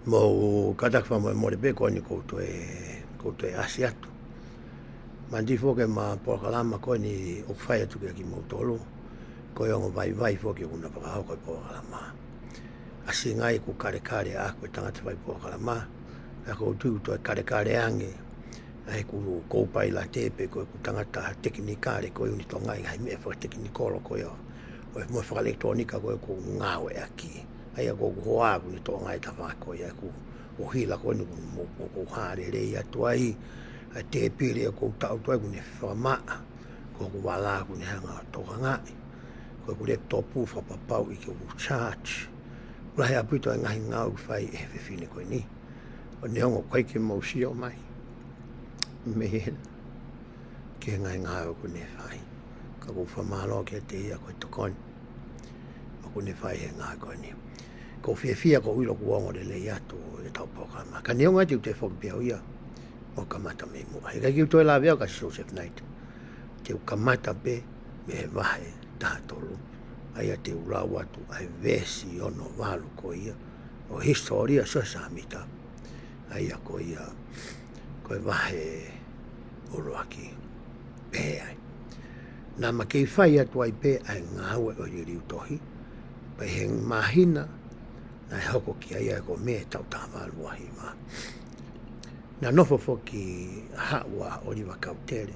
mo katakfa mo le be ko ni ko to e asiatu mandi fo ke ma por kalama ko ni o fai tu ke ki mo tolo ko yo vai fo ke una pa ko por kalama asingai ku kare a ko tanga te vai por kalama a ko tu to kare ange ai ku ko pai la tepe ko ku tanga ta teknikale ko uni to ngai ai me fo teknikolo ko yo o mo fo elektronika ko ngawe aki ai ko hoa ku ni to ngai ta va ko ya ku o hila ko ni mo ko hare le ya to ai a te pili ko ta to ku ni fa ma ko ku wala ku ni hanga to ngai ko ku le to pu fa pa pa i ko charge la ya puto ngai ngau fai e fe fine ko ni o ne ngo kai ke mo si o mai me ke ngai ngau ku ni fai ka ku fa ma lo ke te ya ko to kon ku ni fai ngai ko ni ko fia ko ulo ko ngore le ya to e tau programa ka ne nga te fo bia ia o kamata me mo ai ka ki to la via ka Joseph Knight te kamata be me vai ta tolu ai te ula watu ai vesi ono valu ko ia o historia so samita ai ko ia ko vai olo aki pe ai na ma ke fai atu ai pe ai ngawe o iri tohi pe heng mahina na hoko ki ai ko me tau tama luahi ma na nofo foki hawa o liwa kautere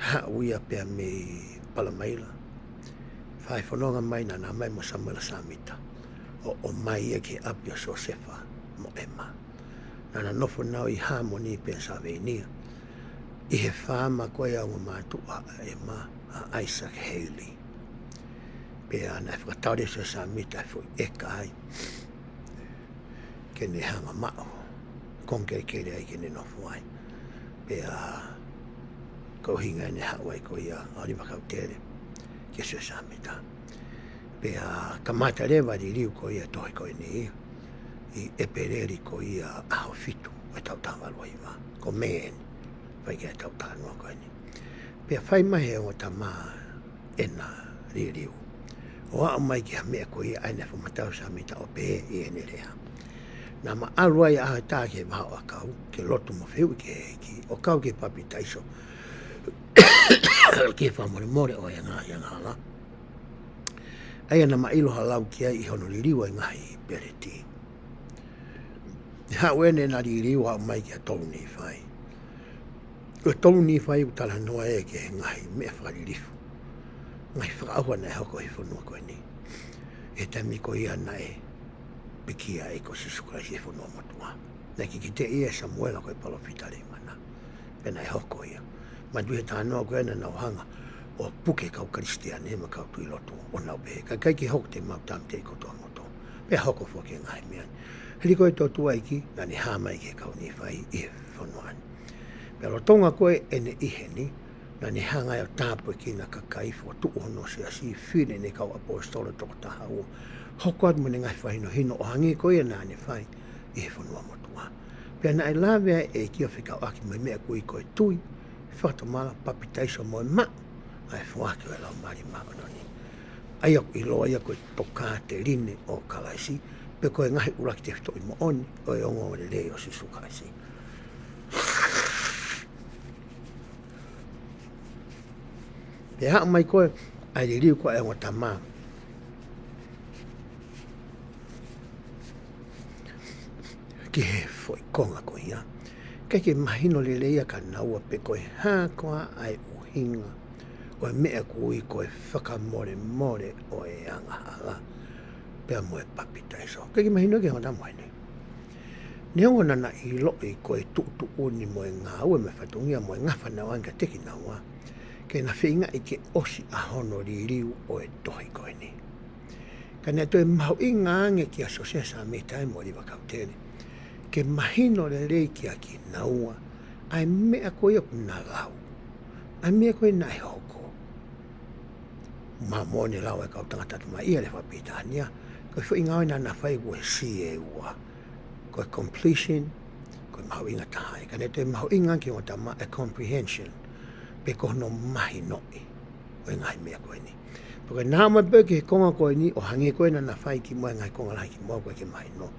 hawia pe me palamaila fai fononga mai na mai mo Samuel Samita o mai e ke apia Josefa mo ema na nofo nao i harmony Pennsylvania i he whama koe au mātua ema a Isaac Haley pe ana whakataure sa Samita fo e kai ke ne hanga mao kongere kere ai ke ne nofo ai pe a ko hinga ne hawai ko ia ari makautere ke se Samita pe a kamata rewa di riu ko ia tohi ko ni i epereri ko ia aho fitu e tau tawalo iwa ko men pai ke tau tano ko ni pe a whai mahe o tama ena riu o a mai ki me ko ia aina fo matau Samita o pe i ene rea na ma alua ia a ta ke ma o kau ke lotu mo feu ke ki o kau ke papi taiso ke fa more o ia nga ai na ma ilo halau ki ai hono liriwa ngai pereti ha wene na liriwa mai ki tolu ni fai o tolu ni fai utala no e ke ngai me fa lirifu ngai fa awa na hoko i fo no ko ni e tami ko ia na e biki ai ko se suka i fo no motua na ki te ia Samuel ko palo fitale mana pena hoko ia ma du ta no ko na no hanga o puke kau Kristian e ma kau tui lotu o nau be ka kai ki hok te mau tam te ko to moto pe hoko fo ke ngai mian heli ko to tu ai ki na ni ha mai ke kau ni fai e fo noan pero tonga ko e ne iheni na ni hanga o tapu ki na kakai fo tu ono se asi fine ne kau apostolo to ta hau hoko at mo ne ngai fai no hino o hangi ko e na ni fai e fo no motua pe na I love e ki o fika aki mai me ko i ko tui fato mala papitaiso mo ma ai fuake o lau mari maononi. Ai aku i loa ia koe toka te rine o kalaisi, pe koe ngahi uraki te fito i mo oni, o e ongo o le leo si sukaisi. Pe haa mai koe, ai li riu koe e ongo tamā. Ki he foi konga koe ia. Kei ke mahino le leia ka naua pe koe haa koa ai uhinga. O e mea kui koe whakamore o e anga hala. Pea moe papitai so. Kei ki mahino ke honda moe ne. Ne ongo nana i loi koe tuutu uni moe ngā ue me whatungia moe ngā whanau anga teki naua. Ke na whiinga i ke osi a hono ri riu o e tohi koe ni. Ka nea toi mahu i ngā ange ki a sosea sa me tai mo li wakautene. Ke mahino le rei ki a ki naua. Ai mea koe o na lau. Ai mea koe na e hoko. Ma mone lau e kau tangata tu mai ia le whapitania. Koe whi ngau ina na whai ue si e ua. Koe completion, koe mahu inga tahai. Ka ne te mahu inga ki o tama a comprehension. Pe kono mahi noi. Koe ngai mea koe ni. Koe nā mai pe ke konga koe ni o hangi koe na whai ki mua ngai konga lahi ki mua koe ke mahi no.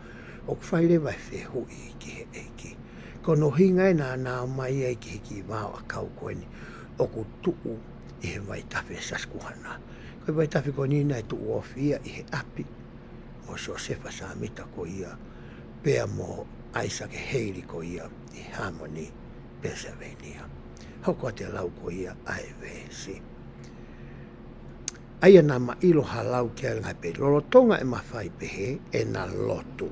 o whai le vai whi hui ki he eiki. Ko no hinga e nā mai eiki ki wāo a kau koeni o ku tuu i he vai tawhi saskuhana. Koe vai tawhi ko nina e tuu o fia i he api o so sefa sa mita ko ia pea mo Isaac Haley ko ia i Harmony, Pennsylvania. Hau ko te lau ko ia AVC. Aia nā mailo halau ke ngai pe lolotonga e mawhai pehe e nā lotu.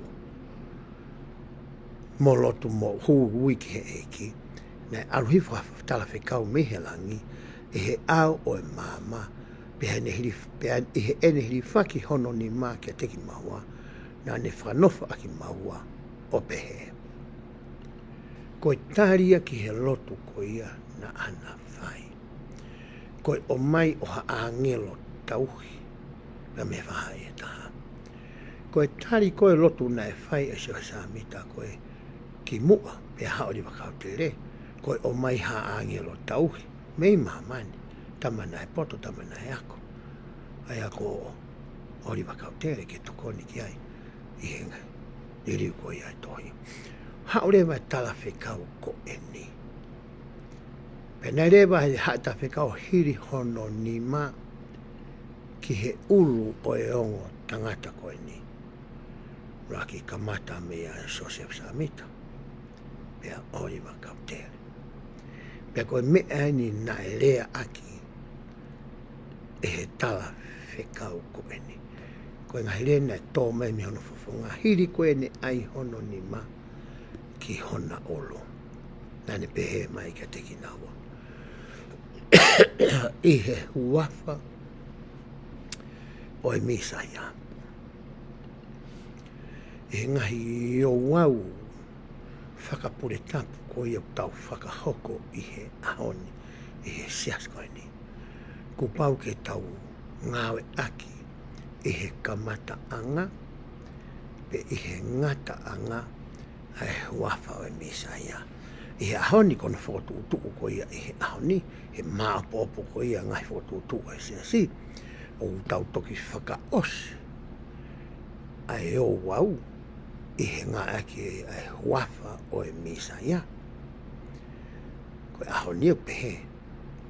Mo lotu mo hui ki he eiki. Nei aruhifu tala whekau mehelangi e he au o e māma pehe i he ene hiri whaki hono ni mā kia teki maua nā ne whanofa aki maua o pehe. Koe tāria ki he lotu ko ia na ana whai. Koe o mai o ha angelo tauhi na me whahai e taha. Koe tāri koe lotu na e whai e seo sa mita koe ki mua pe haori wakau te re. Koe o mai ha angelo tauhi mei mahamani tamana e poto tamana e ako. Ai ako ori wakau te re ke tukoni ki ai i henga. I riu ko ia e tohi. Haore wa tala whekau ko e ni. Pena rewa he hata whekau hiri hono ni ma ki he ulu o e ongo tangata ko e ni. Raki kamata mea e Joseph Samita. Pea ori wakau tere. Pea koe mea ni na e rea aki e he tala whekau ko e ni. Koe ngahi rena e tō mai mi hono whafonga. Hiri koe ne ai hono ni ma ki hona olo. Nane pehe mai ka teki naua. I he huafa o e Misaia. I he ngahi o wau whakapure tapu ko i au tau whakahoko i he ahoni, i he siaskoini. Ku pau ke tau ngawe aki i he kamata anga, pe i he ngata anga ai huafa o e Misaia. I he ahoni kona whakatuutuu ko ia i he ahoni, he maapopo ko ia ngai whakatuutuu e siasi, o tau toki whakaosi. Ai o wau, i he ngā aki ai huafa o e Misaia. Koe ahoni o pehe,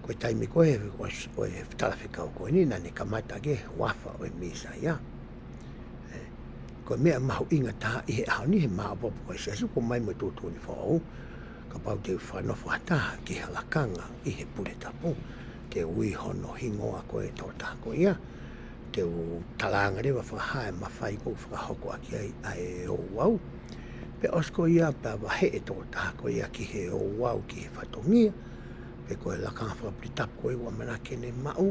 koe taimi koe o e talawhikau koe ni, nane kamata ke huafa o e Misaia. Koe mea mahu inga taha i he ahoni he maapopo ko e siasi, ko mai mo tūtūni whau. Ka pau te whanofo hataha ki halakanga i he pure tapu. Te ui hono hingoa koe tō tāko ia. Te u talanga rewa whakahae mawhai kou whakahoko aki ai o wau. Pe osko ia pa wahe e tō tāko ia ki he o wau ki he whatongia. Pe koe lakanga whakapuri tapu koe ua manake ne mau.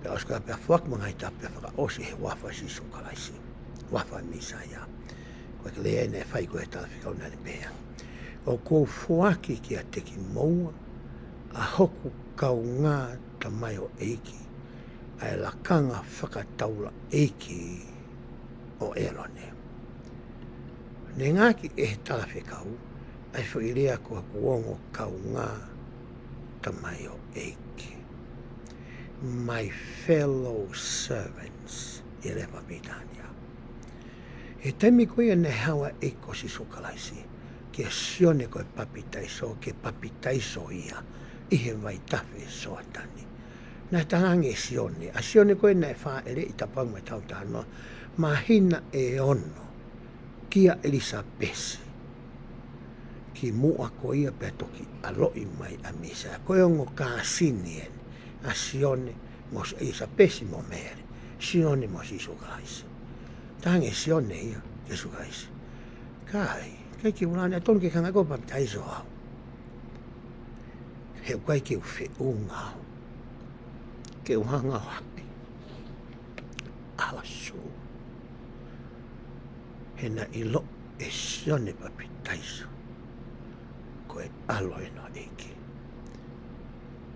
Pe osko ia pe whakmangai tapu pe whakaosi he wafa si sokalaisi. Wafa Misaia. Koe ke lea ene whai koe talawhikau nane peang. O kou fuaki ki a teki moua, a hoku kau ngā tamai o eiki, ai lakanga whakataula eiki o Elone. Ne ngāki e he talawhekau, ai whairea kua kuongo kau ngā tamai o eiki. My fellow servants, i rewa Britania. He taimi koe ne hawa eiko si sokalaisi. Ke sione koe papitaiso, ke papitaiso ia, i he vai tawhi soatani. Nā tahange sione, a sione koe nei wha ere i tapau mai tau tānoa, ma hina e ono, kia Elisabesi, ki mua ko ia pe toki aloi mai a Misa, koe ongo ka sinien, a sione mos Elisabesi mo mere, sione mos Isukalaisi. Tahange sione ia, Isukalaisi. Kai, kai ki ulane a tonu ke kanga ko papitaiso au. He kai ki uwhi unga au. Ke uhanga waki. Awasu. He na ilo e sione papitaiso. Ko e aloi no eki.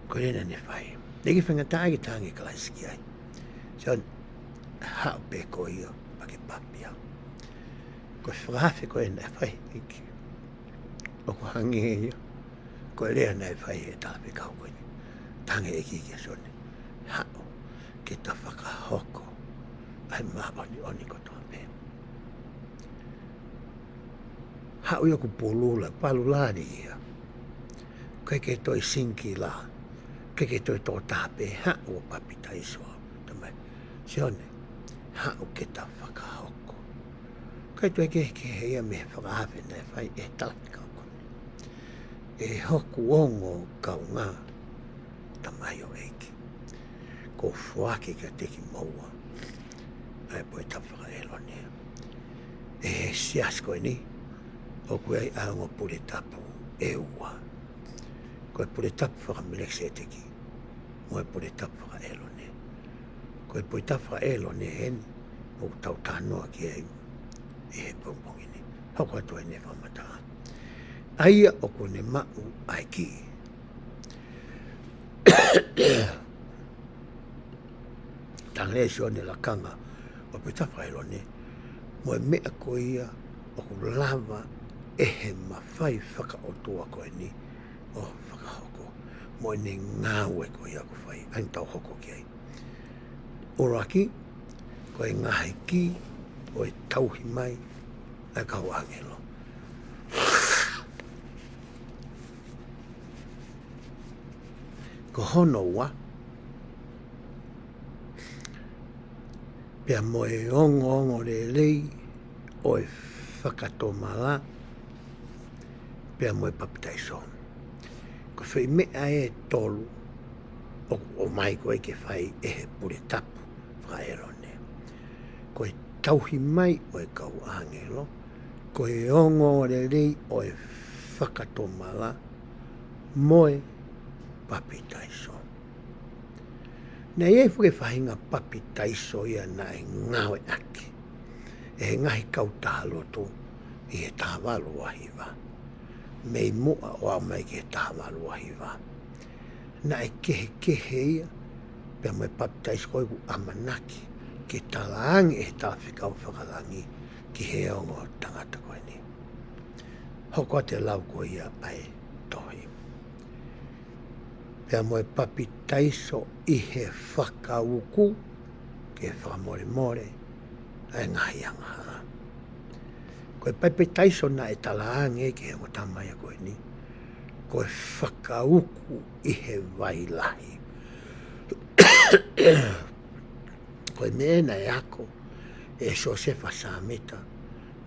Ko rena ne whai. Negi whenga tāgi tāngi kalaisiki ai. Sion hao pe ko ia pake papi au. Ko whakawhi koe nei whai iki. O ko hangi e ia. Ko rea nei whai e tāpi kau koe ni. Tangi eki ki a sone. Hao ki ta whakahoko. Ai maaboni oni kotoa me. hau ia ku pulula palulari ia kai ke toi sinki la kai ke toi to tape ha o papita iso tamai sione ha o ke ta whakahoko kai toi ke ia me whakahawe nei whai e talika ko e hoku ongo kaunga tamai o eiki ko fuaki ka teki maua ai poi ta whakaelo nia e siasko ni o koe ai aonga pure tapu e ua. Koe pure tapu whakamilekse e teki. Moe pure tapu whakaelo ne. Koe pure tapu whakaelo ne heni. O tau tānoa ki ai. E he pongpongi ni. Hoko atu ai ne whamataa. Aia o kone mau ai ki. Tangle sio ne la kanga. O pure tapu whakaelo ne. Moe mea ko ia o ku lava e he mawhai whakaotua koe ni o whakahoko. Moe ne ngāwe ko ia ku whai, ain tau hoko ki ai. Oraki, koe ngahi ki, o e tauhi mai, ai kau angelo. Ko hono wa, pia moe ongo le lei, o e whakatomala, pia moe papitaiso. Ko whai mea e tolu, o mai koe ke whai e he pure tapu, whaero ne. Ko e tauhi mai o e kau angelo, ko e ongo le rei o e whakatomala, moe papitaiso. Nei e fuke whahinga papitaiso ia na e ngawe aki. E ngahi kau tahalotu i he tahawalu wahiwa. Mei mua o au mai ke he tahawalu wahiwa. Na e kehe ia, pia mai papitaiso koe ku amanaki, ke talaangi e tawhikau whakalangi ki he ongo tangata koe ni. Hoko te lau koe ia ai tohi. Pia moe papitaiso i he whakauku, ke whakamore more, ai ngahi angaha. Koe papitaiso na e talaangi e ke he ngotamai a koe ni. Koe whakauku i he wailahi. Koe meena e ako, e Josefa Samita,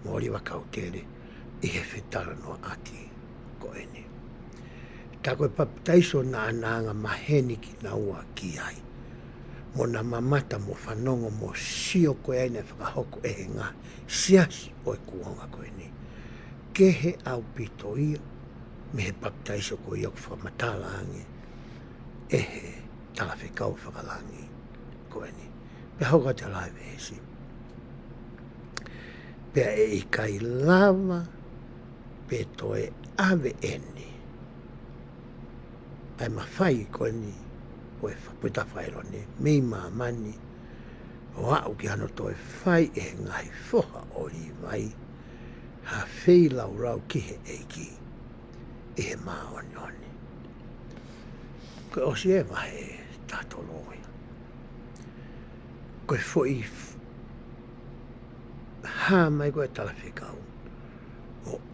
mori wakautere, i he whetara no aki koe ni. Ta koe papitaiso na ananga maheni ki na ua ki ai. Mo na mamata mo whanongo mo sio koe aina whakahoko e he ngā siasi o e kuonga koe ni. Ke he au pito ia, me he papitaiso koe ia ku whamatala ange, e he talawhikau whakalangi koe ni. Pe hauka te lai vesi. Pe e i kai lava, pe toe ave eni. Ai mawhai koe ni, koe whaputa whaero ni, mei mamani, o au ki hano toe whai e ngai whoha o i vai, ha whei lau rau ki he eiki, e he maoni oni. Koe osi e mahe tato loi. Koe fwoi ha mai koe talawhikau,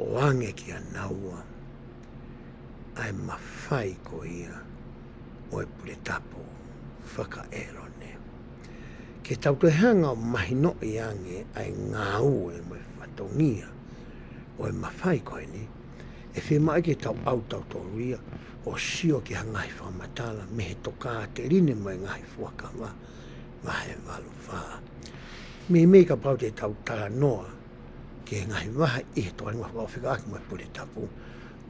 o ange ki a naua, ai mawhai ko ia o e pure tapo whakaero ne. Ke tau te hanga o mahi no i ange ai ngā ue mo e whatongia o e mawhai koe ni, e whi mai ke tau au tau toruia o sio ki hangai whamatala me he toka te rine mo e ngai fuakawa ma he walu wha. Me mei ka pau te tau tala noa ki he ngai waha i he toa ngā whakawhika aki mo e pure tapo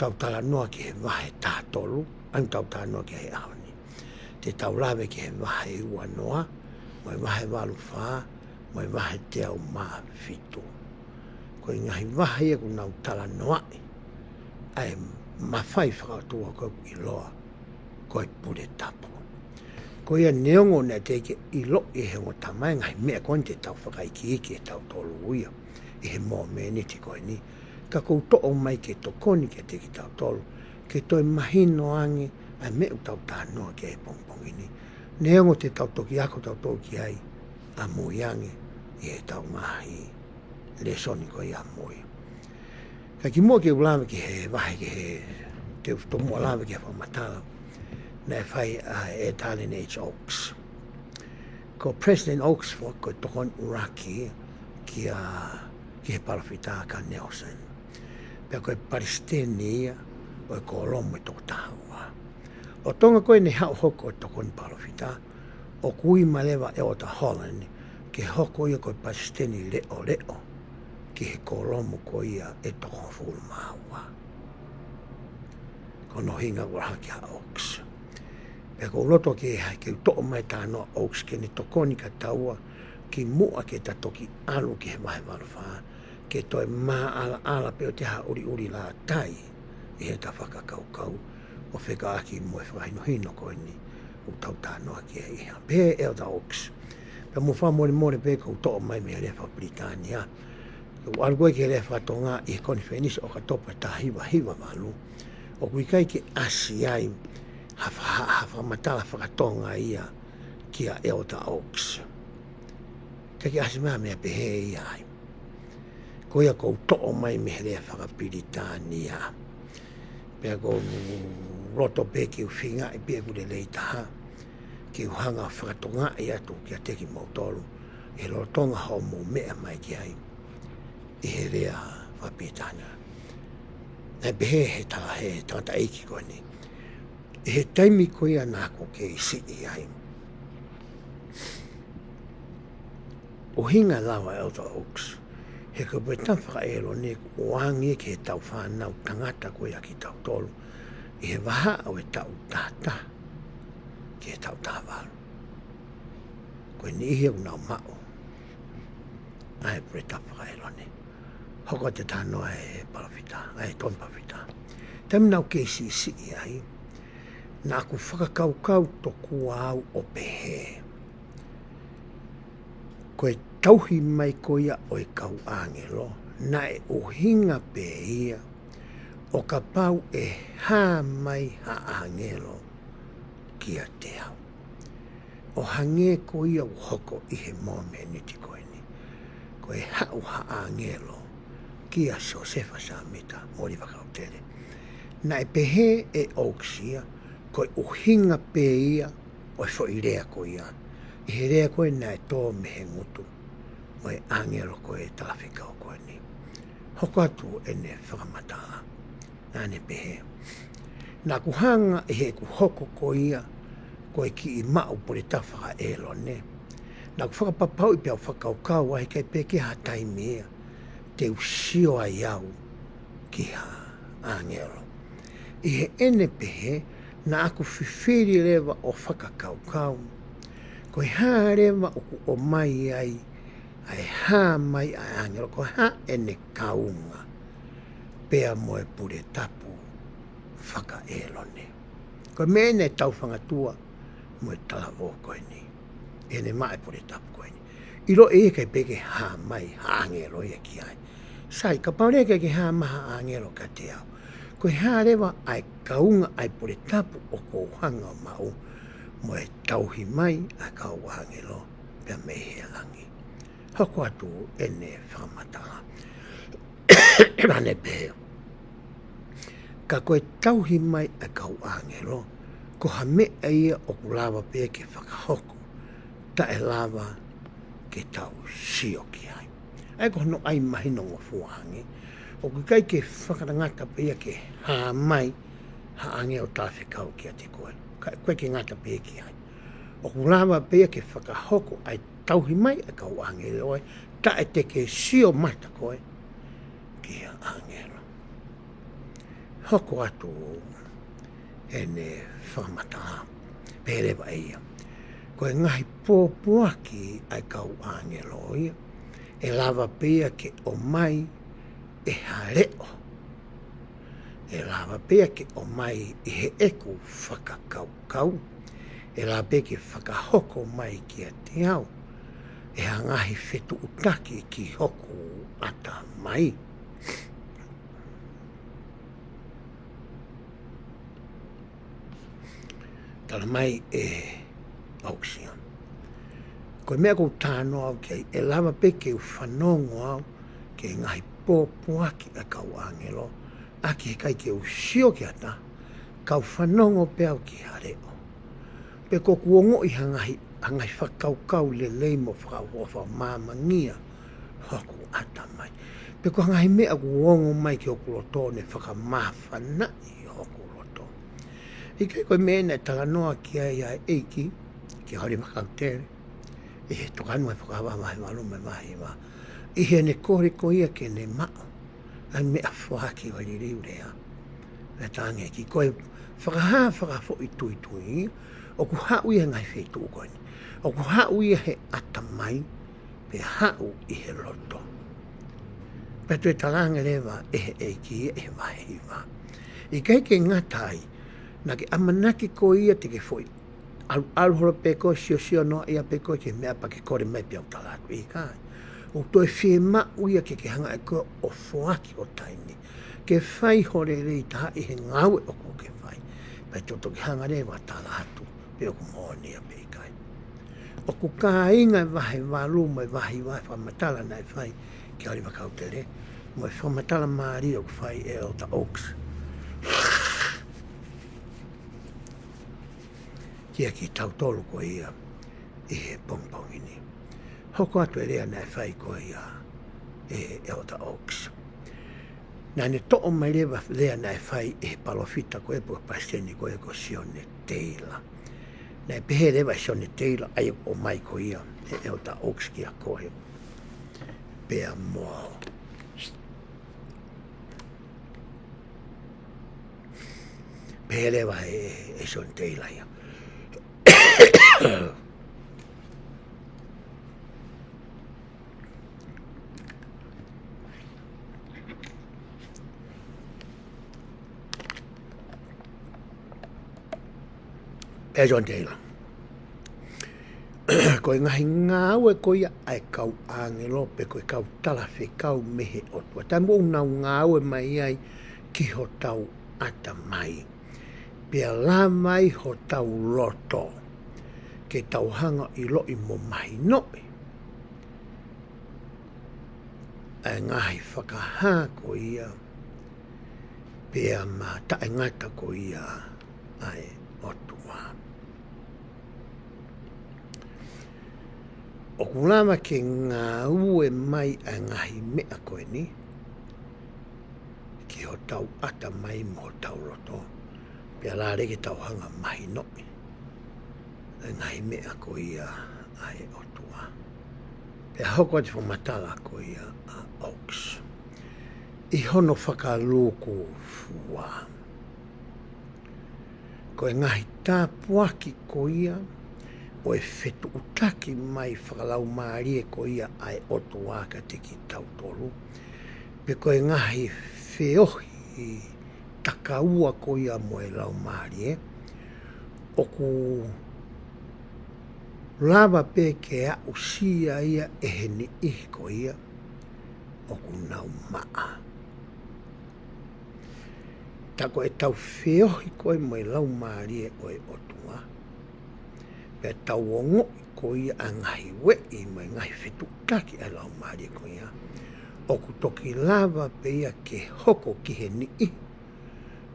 tau tala noa ki he wahe tātolu, an tau tala noa ki he ahoni. Te tau lawe ki he wahe ua noa, mo e wahe walu whaa, mo e wahe te au maa fitu. Ko i ngahi wahe ia ku nau tala noa, ai mawhai whakatua koe ku i loa, koe pure tapo. Ko ia neongo ne te ke i lo i he ngotamai ngahi mea koe te tau whakaiki iki e tau tolu uia, i he mō meni te koe ni. Ka kou to'o mai ke tokoni ke te ki tau tolu, ke toi mahino ange, ai meu tau tānoa ke e pongpongi ni. Neongo te tau toki ako tau tau ki ai, a mui ange, i e tau mahi, le soni ko i a mui. Ka ki mo ke ulama ki he vahe ki he te utomu alama ki he whamatala na e whai e Darlin H. Oaks. Ko President Oaks ko tokon Uraki ki he palawhita ka Nelson. Pea koe Palestini o e ko lomo i toko tahua. O tonga koe ne hao hoko o tokon palawhita o kui malewa e o ta Holland ke hoko ia koe Palestini leo ki he kolomo ko ia e toko fulu maua. Ko no hinga uraha ki ha Oaks. Pea ko loto ki hai ke uto'o mai tānoa Oaks ke ne tokoni ka taua ki mua ke ta toki alu ki he wahe walawha ke toi maa ala pe o te ha uri la tai i he ta whakakaukau o whika aki mo e whakahino hino koe ni u tau tānoa ki he iha. Pea e o ta Oaks. Pea mo wha more pe ko uto'o mai me lefa Britania. O algoe ke lefa tonga i he koni whenisi o ka topa ta hiwa malu. O kui kai ke asi ai hafa matala whakatonga ia kia e o ta Oaks. Ke asi mea mea pehe ia ai. Ko ia ko to'o mai me he lefa Britania. Pea ko roto pe ki u whinga i pe kule leitaha. Ki u hanga whakatonga i atu kia teki mautolu. E rotonga hao mo mea mai ki ai. I he rea whapitana. Nei behe he tangata eiki koe ni. I he taimi koe a nāko ke i si i ai. O hinga lawa e o ta Oaks. He ka pui tawhaka e lo ne kuangi ke he tau whanau tangata koe a ki tau tolu. I he waha o e tau tata. Ki he tau tāwaru. Koe ni ihe unau mao. Ai pui tawhaka e lo ne. Hoko te tānoa e palawhita, e ton palawhita. Tami nau ke si i ai, nā ku whakakaukau toku au o pehe. Koe tauhi mai koia o e kau angelo, na e uhinga pe ia, o ka pau e hā mai ha angelo kia te au. O hange koia u hoko i he mōme niti koe ni. Koe hau ha angelo, kia Josefa Samita, mori whakautere. Na e pehe e Oaksia, koe uhinga pe ia, o e fo i rea ko ia. I he rea koe na e tō mehe ngutu, o e angelo koe e tāwhika o koe ni. Hoko atu e ne whakamataa, nā ne pehe. Nā ku hanga e he ku hoko ko ia, koe ki i mau pore tawhaka e lo ne. Nā ku whakapapau i pia whakaukau, wahi kai peke ha taimi ea. Te usio ai au ki ha angelo. I he ene pehe na aku whiwhiri lewa o whakakaukau. Koe hā rewa o ku o mai ai hā mai ai angelo. Koe hā ene kaunga pea moe pure tapu whaka elone. Koe mene tau whangatua moe talavo koe ni. Ene mai pure tapu koe ni. Iro e kai peke hā mai hā angelo e ki ai. Sai, ka paureka ki hā maha angelo ka te au. Koe hā rewa ai kaunga ai pure tapu o ko hanga mau mo e tauhi mai a kau angelo pia mehe langi. Hoko atu ene whamata. Rane pehe. Ka koe tauhi mai a kau angelo, ko ha mea ia o kulawa pia ke whakahoko, ta e lava ke tau sio ki ai. Ai ko no ai mahino wa fuangi. O kai ke whakarangata pia ke hā mai ha ange o tāwhikau ki a te koe. Koe ke ngata pia ki ai. O kulawa pia ke whakahoko ai tauhi mai a kau angelo ai. Ta e te ke sio mata koe ki a angelo. Hoko atu ene whamata perewa ia. Koe ngahi pōpuaki ai kau angelo ia. E lava pia ke o mai e hareo. E lava pia ke o mai i he eku whakakaukau. E lava pia ke whakahoko mai ki a te au. E hangahi whetu utaki ki hoku ata mai. Tala mai e Oaksia. Koe mea kou tāno au kei, e lava pe ke u whanongo au, ke ngahi pōpuaki a kau angelo, aki he kai ke usio ki ata, kau whanongo pēo ki hareo. Pe ko kuongo i hangai whakaukau le leimo whakauofa māmangia, hoku ata mai. Pe ko hangai mea kuongo mai ki oku roto ne whakamāwhana i oku roto. I kai koe mena e talanoa ki ai ai eiki, ki hori makautere, i he tokanu e whakawa mahi malu me mahi wa. I he ne kore ko ia ke ne mao, ai mea whaki o li riu rea. E tange ki koe whakafo i tui tui, o ku hau ia ngai whetu ukoni. O ku hau ia he atamai, pe hau i he roto. Petu e talanga lewa e he eiki e he wahiwa. I kai ke ngatai, na ke amanaki ko ia te ke foi. Aluhoro peko sio no ia peko ke mea pa ke kore mai piau talatu i kai. O toi whie mau ia ke hanga e koe o whoaki o taini. Ke whai hore rei taha i he ngaue o ko ke whai. Pai toto ke hanga rewa talatu, pe o ku mōni a pei kai. O ku ka inga wahi walu mai wahi whamatala nai whai, ki hori wakautere, mai whamatala maari o ku whai e o ta Oaks. Kia ki tautolu ko ia i he pongpongini. Hoko atu e rea nai whai ko ia e o ta Oaks. Nā ne to'o mai rewa rea nai whai e he palofita ko e puka paseni ko e ko Sione Taylor. Nai pehe rewa Sione Taylor ai o mai ko ia e o ta Oaks ki a kohe. Pea moa. Pehe rewa e Sione Taylor ia. E John Taylor. Koe ngahi ngāu e koe ai kau angelo pe koe kau talafe kau mehe otua. Tai mō nau ngāu e mai ai ki ho tau ata mai. Pea la mai ho tau loto. Ke tau hanga i loi mo mahi noi. E ngahi whakahā ko ia. Pea ma tae ngata ko ia ai otua. O kulama ke ngā ue mai a ngahi mea koe ni, ki ho tau ata mai mo ho tau loto, pia la reke tau hanga mahi noi. A ngahi mea ko ia ai otua. Pia hoko te whamatala ko ia a Oaks. I hono whakalūku fua. Ko e ngahi tāpuaki ko ia, o e whetu utaki mai whakalau maari e ko ia ai otu waka te ki tautolu. Pe ko e ngahi whiohi takaua ko ia mo e lau maari e. O ku lava pe ke a usia ia e heni ihi ko ia. O ku nau maa. Tako e tau whiohi ko e mo e lau maari e o e otu waka. Pe tau ongo ko ia a ngahi wei mai ngahi whetu taki a lau maari ko ia. O ku toki lava pe ia ke hoko ki he ni i.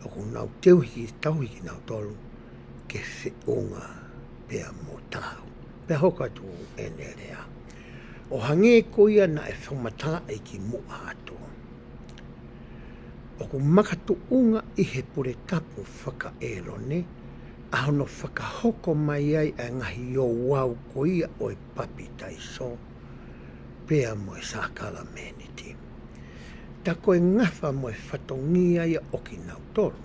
O ku nau teuhi tauhi ki nau tolu ke whiunga pea mo tau. Pe hoko atu e nerea. O hange ko ia na e whamatala e ki mua atu. O ku makatu unga i he pure tapu whaka elone. Ahono whakahoko mai ai a ngahi o wau ko ia o e papi taiso. Pea mo e sākala meniti. Tako e ngawha mo e whatongia ia o ki nau toro.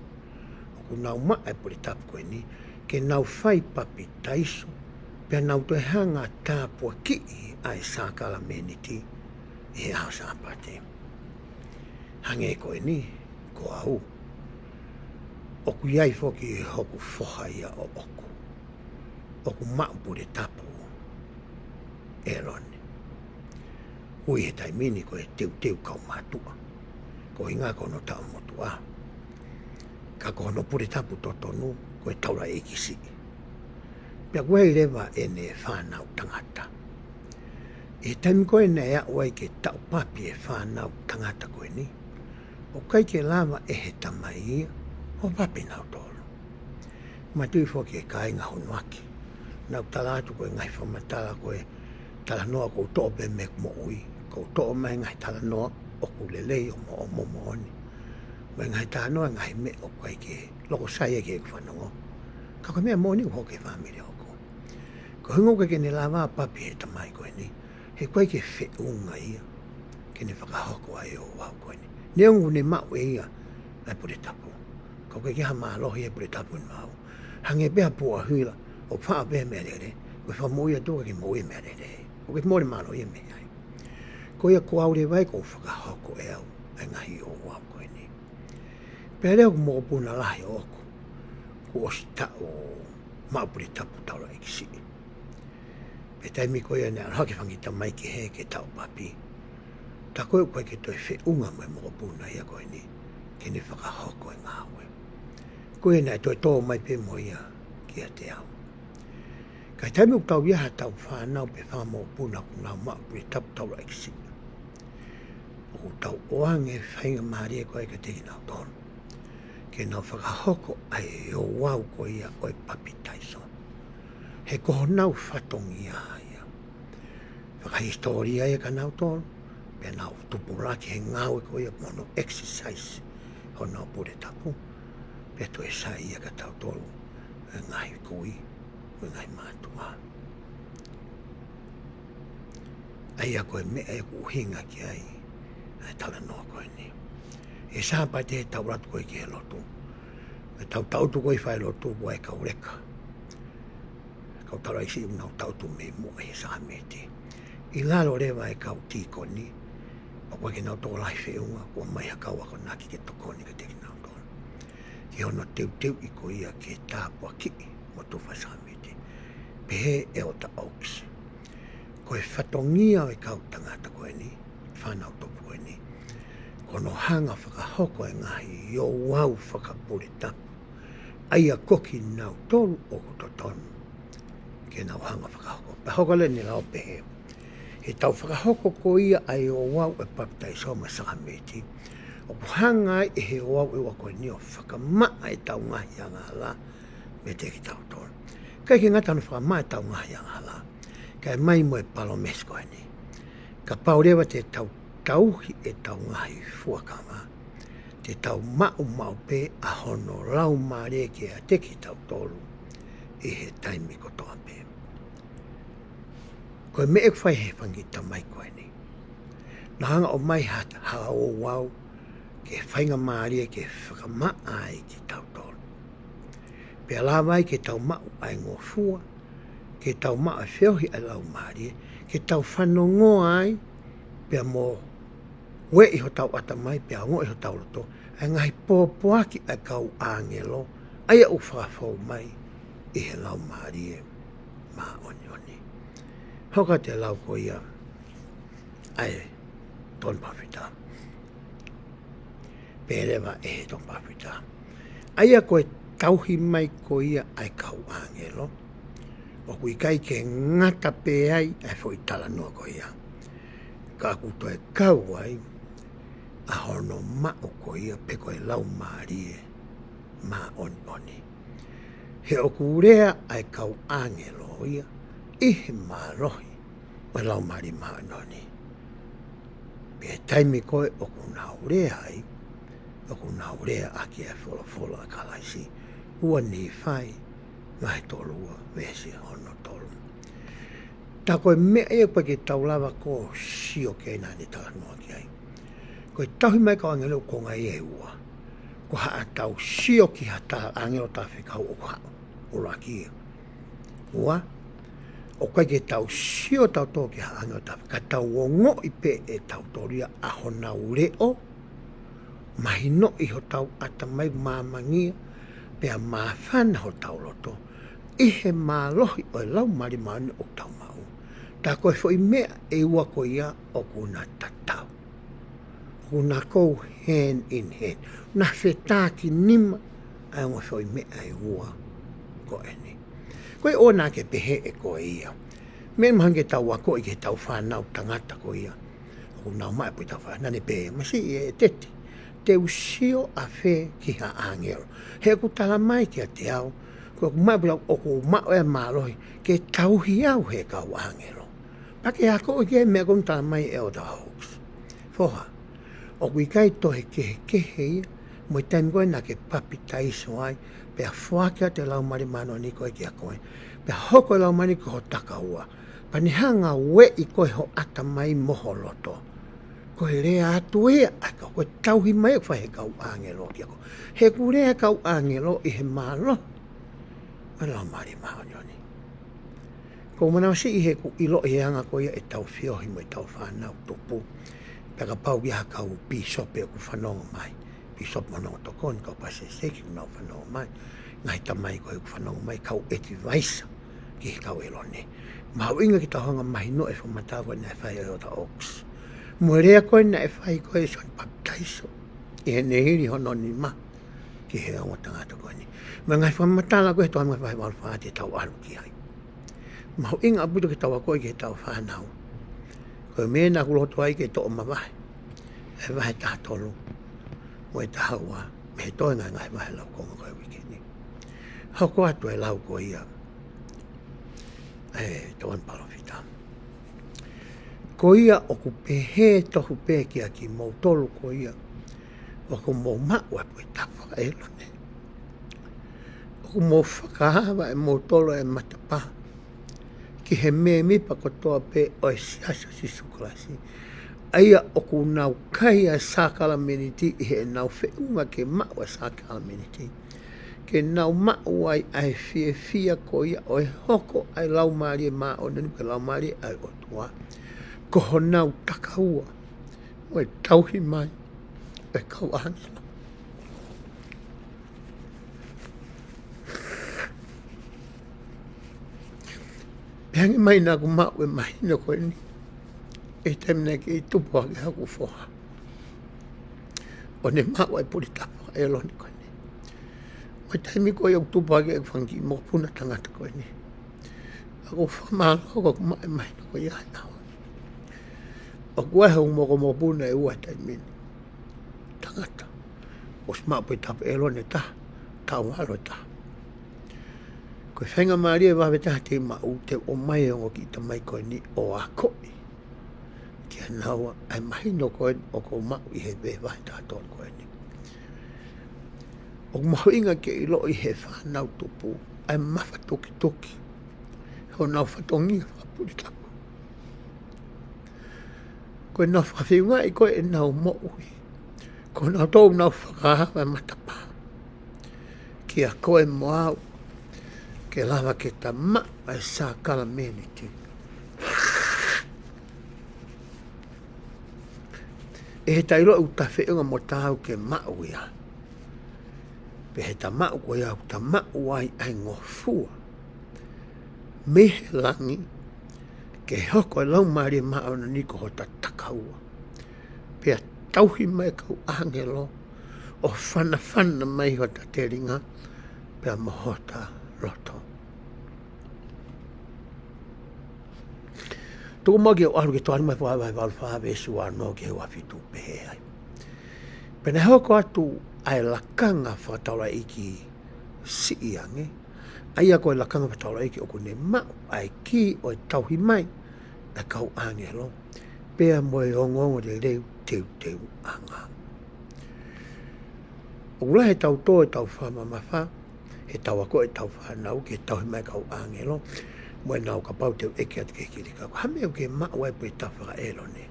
O ku nau maa e pure tapu koe ni. Ke nau whai papi taiso. Pea nau to e hanga tāpua ki a e sākala meniti. E au sāpate. Hange koe ni, ko au. Oku iai foki hoku whoha ia o oku. Oku maupure tapu e rone. Hui he taimini ko e teu kau mātua. Ko inga kono tau motua. Ka kono pure tapu totonu ko e taura ekisi. Pea koe rewa e ne whanau tangata. E taimi koe nei a wai ke tau papi e whanau tangata koe ni. O kai ke lava e he tamai ia, o papi nau tolu. Ma tui fōki e kai ngā honu aki. Nau tala atu koe ngai whamatala koe tala noa kou to'o pe me mo ui. Kou to'o mai ngai tala noa o kulelei o mo o momo oni. Mai ngai tala noa ngai me o kai ke loko sai e ke whanongo. Ka koe mea moni u hoke whamire oko. Ko hungo ke ne lava papi e tamai koe ni. He koe ke whiunga ia. Ke ne whakahoko ai o wau koe ni. Ne ungu ne mau e ia. Ai pure tapu. Ko koe ke ha mālohi e pure tapu ni mau. Hange pēha pua huila. O whaa pēha mea rere. Koe whamoia tōka ke moe mea rere. Ko ke mōre mālohi e mea ai. Ko ia ko aure vai ko whakahoko e au. Ai ngahi o wau koe ni. Pēha reo ko mō puna lahi oko. Ko osi ta o mau pure tapu taura e kisi. Pe taimi koe ane alhake whangita mai ki he ke tau papi. Ta koe koe ke toi whiunga mai mō puna ia koe ni. Ke ne whakahoko e ngā ue. Koe nei toi tō mai pe mo ia ki a te au. Kai taimi u tau iaha tau whanau pe wha mō puna ku nau maa puri tapu taura ekisi. O tau oange whainga maari e koe ka teki nau tonu. Ke nau whakahoko ai o wau koe ia oe papi taiso. He koho nau whatongi ia. Whakahistoria e ka nau tonu. Pe nau tupuraki he ngau e koe ia mono exercise. Ho nau pure tapu. Pe to e sai ia ka tau tolu. E ngai kui. E ngai mātua. Ai a koe mea e kuhinga ki ai. Ai tala noa koe ni. E sāpai te tau ratu koe ki he lotu. E tau tautu koe whai lotu koe e kaureka. Kau tara isi unau tautu me mua he sā meti. I lalo rewa e kau tiko ni. O koe ke nau tō lai whiunga. Kua mai ha kau ako naki ke toko ni ke teki nau tōna. Ki hono teu i ko ia ke tāpua ki. Mo tuwha sā meti. Pehe e o ta auks. Koe whatongia o e kau tangata koe ni. Whanau topu koe ni. Kono hanga whakahoko e ngahi. Yo wau whakapure tapu. Ai a koki nau tolu o koto tonu. Ke nau hanga whakahoko. Pahoko le ni lau pehe. He tau whakahoko ko ia ai o wau e papitai soma saka meti. O hanga e he o wau e wako ni o whakamaa e tau ngahi anga la. Me te ki tau tonu. Kai ke ngata no whakamaa e tau ngahi anga la. Kai mai mo e palo mesko e ni. Ka paurewa te tau tauhi e tau ngahi fuakama. Te tau mau pe a hono lau maare ke a te ki tau tolu. I he taimi kotoa pe. Koe me e whai he whangita mai koe ni. Na hanga o mai ha o wau ke whainga maaria ke whakamaa ai ki tau tolu. Pea la vai ke tau mau ai ngō fua, ke tau maa whiohi ai lau maaria, ke tau whanongo ai, pea mō we iho tau ata mai, pea ngō iho tau roto, ai ngai pōpoaki ai kau angelo, ai au whakafau mai, i he lau maaria, maa oni oni. Hoka te lau ko ia, ai, ton pawhita. Pērewa e he ton pawhita. Ai a koe tauhi mai ko ia ai kau angelo. O kui kai ke ngata pe ai, ai fo i tala noa ko ia. Ka kuto e kau ai, a hono mao ko ia pe koe lau maarie, maa oni oni. He o kurea ai kau angelo ia, ihe maa rohi, o lau maari maa noni. Pe taimi koe o kunaurea ai, o kunaurea aki e fola a kalaisi, ua ni whai, ngai tolua, vesi hono tolu. Ta koe mea e koe ke taulawa ko sio ke nani tala noa ki ai. Koe tahi mai ka angelo ko ngai e ua. Ko haa tau sio ki hata angelo ta whikau o haa. Ura kia. Ua. O koe ke tau sio tau tō ki haa angelo ta whikau. Ka tau o ngō i pe e tau toria a honau reo. Mahi no i ho tau ata mai māmangia. Pea māwhana ho tau loto. Ihe mālohi o lau mari maani o tau mau. Tā koe fo i mea e ua ko ia o kuna tatau. Kuna kou hand in hand. Na whetaki nima ai ua fo i mea e ua ko eni. Koe o nā ke pehe e ko ia. Me mahange tau ako i ke tau whanau tangata ko ia. O nau mai pui tau whanau ne pe. Ma si e tete. Te usio a whe ki ha angelo. He ku tala mai ki a te au. Ko mai pui o ku mao e maroi. Ke tauhi au he kau angelo. Pake ako i ke mea kum tala mai e o ta hoax. Foha. O kui kai tohe ke ia. Moi taimi koe na ke papi taiso ai. Pe a whakia te lau mari mano ni koe ki a koe. Pe a hoko lau mani ko ho taka ua. Pani hanga we i koe ho ata mai moho loto. Koe rea atu ea. Aka koe tauhi mai e whahe kau angelo ki ako. He ku rea kau angelo i he malo. A lau mari mao ni. Ko mana si i he ku ilo i hanga koe e tau whiohi mo i tau whanau tupu. Pe ka pau ki ha kau pisope ku whanonga mai. Pisop manonga tokon kau pase seki ku nau whanonga mai. Ngai tamai koe ku whanonga mai kau eti vaisa. Ki kau elone. Mau inga ki tahonga mahi no e whamata koe na e whai o ta oks. Muerea koe na e whai koe son baptaiso. I he nehiri hono ni ma. Ki he ongo tangata koe ni. Ma ngai whamata la koe toa ngai whai walu whaate tau alu ki hai. Mau inga aputo ki tawa koe ki he tau whanau. Koe mea na kuloto ai ke to o mawai. E wahe taha tolu. Mo e taha ua. Me he toi ngai wahe lau konga koe wiki ni. Hoko atu e lau koe ia. Toan palofita. Ko ia o ku pehe tohu pe ki a ki mou tolu ko ia. O ku mou mau e pui tapa e lone. O ku mou whakahawa e mou tolu e matapa. Ki he me mipa ko toa pe o e siasa si sukulasi. Aia o ku nau kai a sakala meniti i he nau whiunga ke mau a sakala meniti. Ke nau mau ai ai fia ko ia o e hoko ai lau maari e maa o nani ke lau maari ai o tua. Ko ho nau takaua o e tauhi mai e kau angela. Pehangi mai nā ku mau e mai no koe ni. E taimina ke i tupu ake haku foha. O ne mau ai puri tapa e loni koe. Mai taimi koe au tupu ake e whangi mo puna tangata koe ni. Ako whamalo ko mai mai no koe ia nao. O kua hau mo puna e ua taimi tangata. O sma pui tapa e lone ta. Tau halo ta. Koe whenga maari e wawe taha te mau te o mai e ongo ki ta mai koe ni o a koe. Kia naua ai mai no koe o ko mau i he we wahe taha tōn koe ni. O mahuinga ke ilo i he whanau tupu, ai mawha toki toki. Ho nau whatongi whapuri tapu. Koe nau whawhiunga i koe e nau mo'ui. Ko nau tōu nau whakahawa matapa. Kia koe moau, ke lawa ke ta ma ai sa kala meniti. E he tairo u ta whiunga mo tāu ke mauia. Pe he ta mau koe au ta mau ai ai ngofua. Me he langi ke hoko e lau maari mao na niko ho ta takaua. Pe a tauhi mai kau angelo o whana mai ho ta teringa pe a mohota roto. Tuku magi o aru ke tuari mai whai walwhawe sua no ke hua fitu pehe ai. Pena hoko atu ai lakanga whataura iki si iange. Ai ako e lakanga whataura iki o kune mau ai ki o e tauhi mai e kau angelo. Pea moe ongongo de leu teu anga. O ula he tau tō e tau whama mawha. He tau ako e tau whanau ke tauhi mai kau angelo. Moe nau ka pau teu eke atu ke kirika. Hame au ke mau e pui tawhaka elone.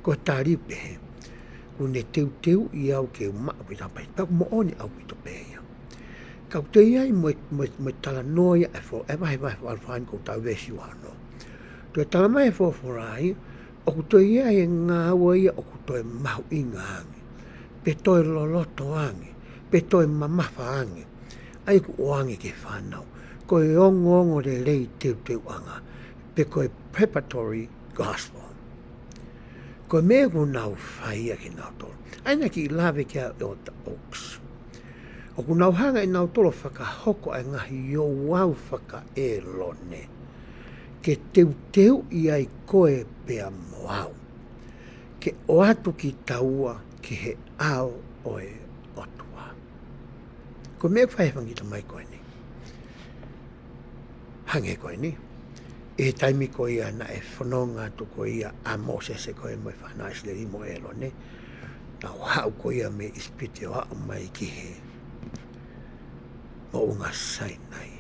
Ko tāri pehe. Kune teu i au ke mau pui tapai. Pau mo oni au pui to pehe. Kau te iai mo tala noia e fo. E wahi walwhan ko tau wesi wano. Tu e tala mai e fo forai. O ku toi iai e ngā ia o ku toi mau i ngā angi. Pe toi loloto angi. Pe toi mamafa angi. Ai ku oangi ke whanau. Koe ongo de lei teu anga. Pe koe preparatory gospel. Koe mea ku nau whaia ki nau tolo. Aina ki lawe kia o ta oaks. O ku nau hanga i nau tolo whakahoko ai ngahi o wau whaka e lone. ke teu i ai koe pea moau. Ke o atu ki taua ki he ao oe otua. Ko mea whaiwhangi ta mai koe ni. Hange koe ni. E taimi ko ia na e whanonga tu ko ia a Mosese ko e mai whanais le imo e lo ne. Na o hau ko ia me ispiti o hao mai ki he mo unga sai nai.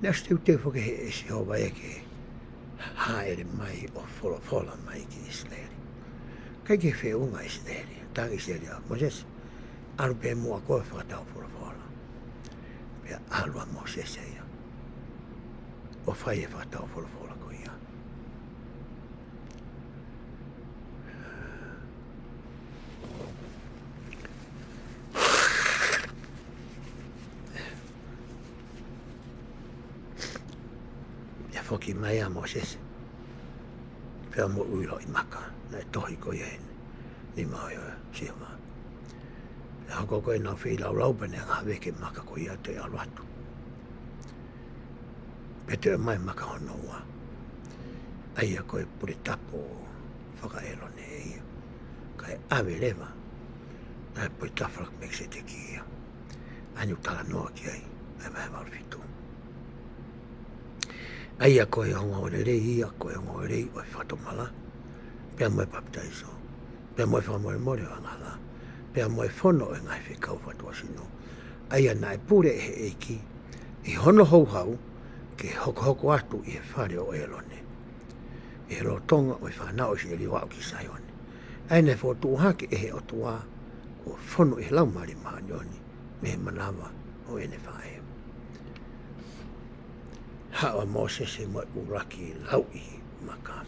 Nes teu te whake he e si hova e ke haere mai o whola mai ki Israeli. Kai ke whe unga Israeli, tanga Israeli a Mosese. Aru pe mua koe whakatau whola. Pea alua Mosese ia. O whai e whakatau whola ko ia. Ia whoki mai a Mosese. Pea mo uilo i maka. Na e tohi ko ia hene. Ni mai o siya maa. Ia hoko koe nā whi lau pene ngā weke maka ko ia te aluatu. Pete mai maka hono ua. Aia koe pure tapo whakaelo ne ia. Kai awe lewa. Ai pure tafrak mekse te ki ia. Anyu tala noa ki ai. Ai mai maru fitu. Aia koe honga o le rei ia. Koe honga o rei o whatomala. Pea moe baptaiso. Pea moe whamore more o angala. Pea moe whono e ngai whikau whatua sino. Aia nai pure e he eiki. I hono hou hau. Ke hoko atu i he whare o elone. I he rotonga o i whanau si e liwa ki saione. Aine whotu hake e he otua ko whono i he laumari maanioni me he manawa o ene whae. Hawa Mosese mo uraki lau i maka.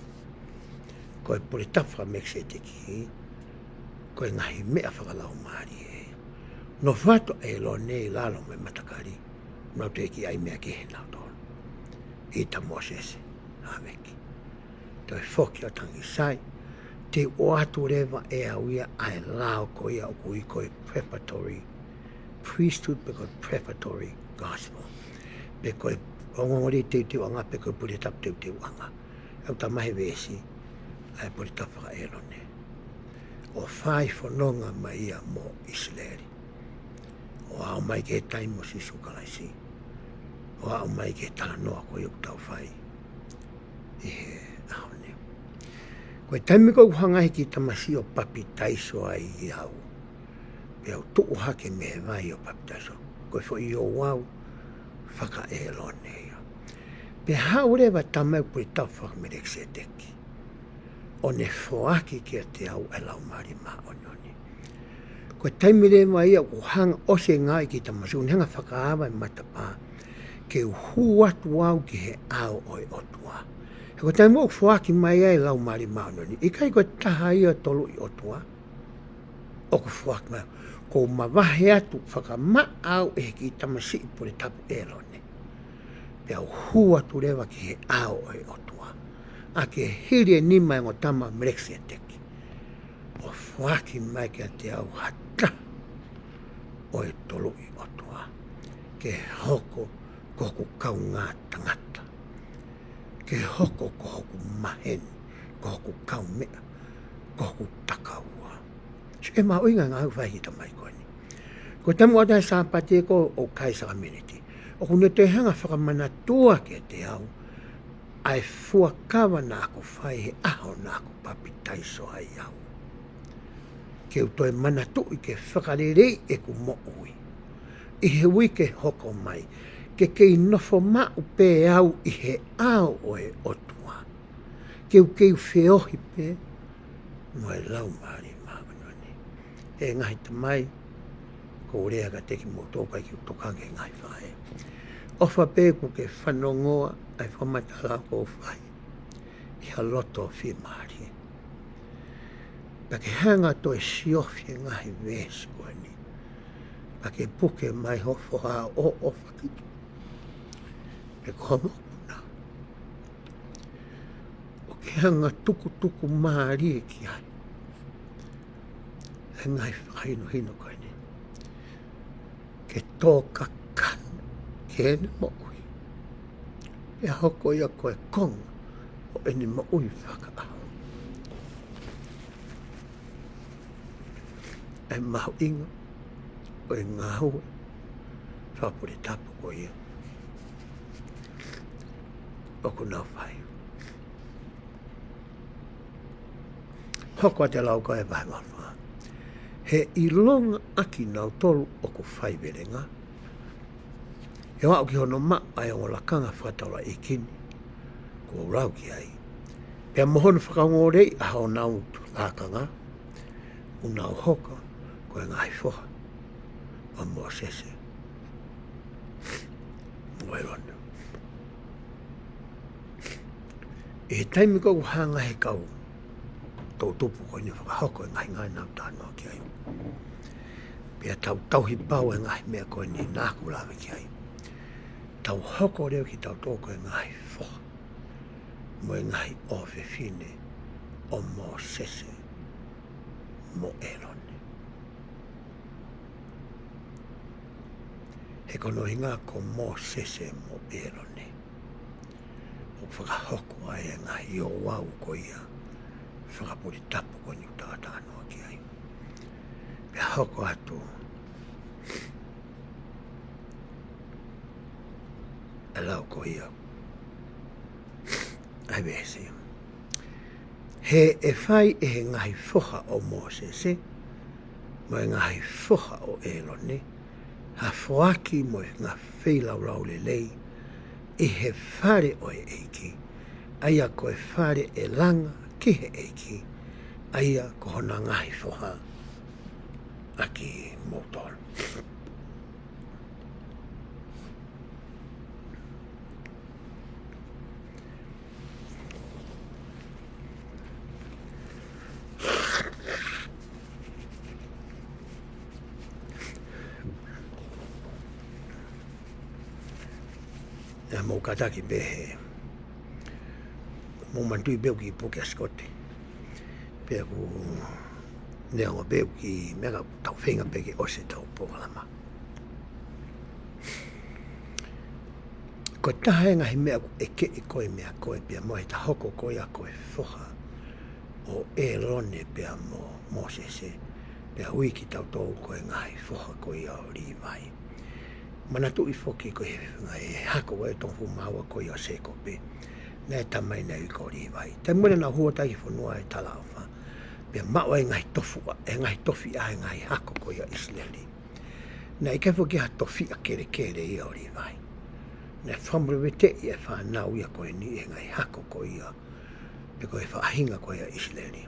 Ko e pure tawha mekse te ki. Ko e ngahi mea whakalau maari e. No whato e lo nei lalo me matakari. No te ki ai mea ki he nau tō. Ita Mosese, haweki. Toi whoki o tangi sai, te o atu rewa e auia ai lao ko ia o kui koe preparatory priesthood pe koe preparatory gospel. Pe koe ongongori teu anga pe koe puri tap teu anga. Au ta mahi vesi, ai puri tap whaka elone. O whai whanonga mai ia mo Israeli. O au mai ke taimo sisu kalaisi. O au mai ke tala noa ko iuk tau whai. I he ahone. Koe taimi kou hangahi ki tamasi o papi taiso ai i au. Pe au tuu hake me he vai o papi taiso. Koe fo i o wau whaka e lone ia. Pe haurewa tamau pui tau whakamerek se teki. O ne whoaki kia te au e lau mari maa ononi. Koe taimi rewa ia ko hanga ose ngai ki tamasi. Unhanga whakaawa i matapaa. Ke hu atu au ki he ao oi otua. He ko tai mo fuaki mai ai lau mari maunoni. I kai ko taha ia tolu i otua. O ko fuaki mai. Ko mawahe atu whaka ma au e ki tamasi i pure tapu elone. Pe au hu atu rewa ki he ao oi otua. A ke hiri e nima e ngotama mrekse teki. O fuaki mai ki a te au hata. Oi tolu i otua. Ke hoko koku kau ngā tangata. Ke hoko koku maheni, koku kau mea, koku takaua. So e maa uinga ngā hauwhai ta mai koe ni. Ko tamu o tai sāpate ko o Kaisa community. O kune te hanga whakamana tua ke te au, ai fuakawa nā ko whai he aho nā ko papi taiso ai au. Ke utoe mana tui ke whakarerei e ku mo ui. I he wike hoko mai, ke kei nofo mau pe au i he ao oe otua. Keu whiohi pe, mo e lau maari maunoni. E ngahi tamai, ko rea ka teki mo tōkai ki utokange ngahi whae. Ofa pe ku ke whanongoa ai whamatala ko whai. I ha loto whi maari. Pa ke hanga to e siofi ngahi wēs koe ni. Pa ke puke mai hofo ha o whakitu. E komo kuna. O ke hanga tuku maari e ki ai. E ngai whakaino hino koe ni. Ke tōka kana. Ke ene mo ui. e hoko ia koe konga o eni maui whakaaho. E mahu inga o e ngā hua whapuri tapu ko ia. O ku nau whai. Hoko a te lau koe vai mawha. He ilonga aki nau tolu o ku whai verenga. E wao ki hono ma ai o lakanga whataura i kini. Ko rau ki ai. Pea mohonu whakaongorei a hao nau lakanga. Unau hoka ko e ngai whoha. O mua sese. Ngoi rondo. E he taimi kou hanga he kau. Tau tupu ko ni whakahoko e ngai ngai nau tānoa ki ai. Pea tau tauhi pau e ngai mea ko ni nāku lawe ki ai. Tau hoko reo ki tau tōko e ngai whoha. Mo e ngai o whiwhine o mō sese mo erone. He kono hinga ko mō sese mo erone. O whakahoko ai e ngai o wau ko ia. Whakapuri tapu ko ni tātānoa ki ai. Pea hoko atu. E lau ko ia. Ai wese. He e whai e he ngahi whoha o Mosese. Mo e ngahi whoha o Elone. Ha whoaki mo e ngā wheilau rau le lei. I he whare o e eiki. Aia ko e whare e langa ki he eiki. Aia ko hona ngahi whoha. Aki motor. Mo kataki behe. Mo mantui beu ki puke askote. Pea ku neonga beu ki mega tau whenga peke ose tau pokalama. Ko taha e ngahi mea ku eke i koe mea koe pea mo he ta hoko koe a koe whoha. O e rone pea mo Mosese. Pea ui ki tau tau koe ngahi whoha koe a o rivai. Mana tu i foki ko he ngai hako e tofu maua ko ia se ko pe na tamai nei ko ri vai te mona na hua tai fonua e tala fa pe maua e ngai tofu e ngai tofi a ngai hako ko ia isleli na i ke foki ha tofi a kere i ori vai na fambre vete e fa na ia ko ni e ngai hako ko ia pe ko e fa hinga ko ia isleli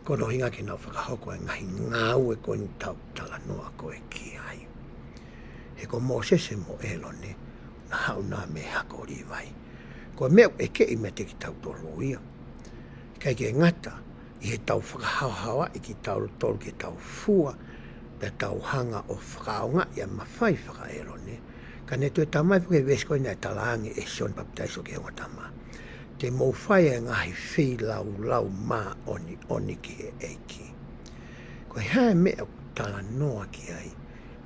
ko no hinga ki na fa hako e ngai ngau e ko ni tau tala noa ko e ki ai he ko Mosese mo Elone na hau na me hako ri vai. Ko mea e ke i me te ki tau tolo ia. Kai ke ngata i he tau whakahawa i ki tau tolo ki tau fua pe tau hanga o whakaonga i a mawhai whaka Elone. Ka ne tue tamai puke vesko ina e talaangi e son papitaiso ke honga tama. Te mou whai e ngahi whi lau maa oni ki he eiki. Ko he hae mea tala noa ki ai.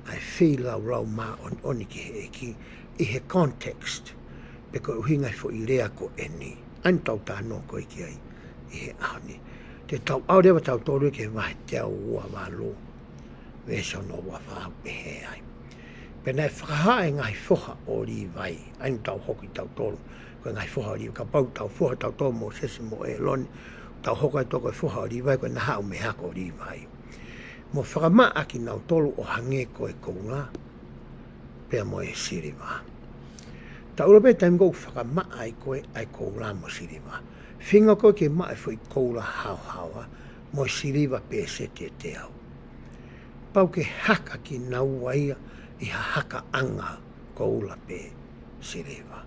Ai whi lau maa oni ki he eki i he context pe ko uhingai fo i rea ko eni an tau tāno ko iki ai i he ahoni te tau au rewa tau tōru ke wahe te au ua walo weso no wa whahau pe he ai pe nei whakahae ngai whoha o ri vai an tau hoki tau tōru ko ngai whoha o ri ka pau tau whoha tau tōru Mosese mo Elone tau hoka i toko whoha o ri vai ko na hau me hako o ri vai mo whakama aki nau tolu o hange ko e kounga, pea mo e siriwa. Ta urape taim kou whakama ai koe ai kounga mo siriwa. Whinga koe ke mai fwoi koula hau mo siriwa pe sete te au. Pau ke haka ki nau waia i ha haka anga koula pe siriwa.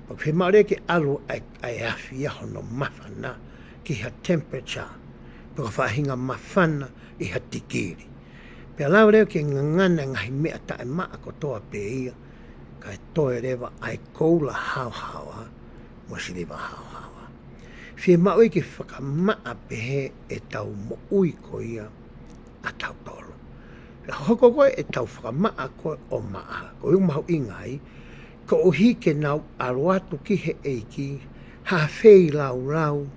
Pau ke maare ke alu ai awhia hono mawhana ki ha temperature, pau whahinga mawhana i ha tikiri. Pea lau reo ke ngangana ngahi mea tae maa kotoa pe ia, kai toe rewa ai koula hauhawa, mo siriwa hauhawa. Whie maui ki whakamaa pe he e tau mo ui ko ia a tau tolo. Pea hoko koe e tau whakamaa koe o maa, ko iu mahu ingai, Ko o hike nau aro atu ki he eiki, ha fei lau lau,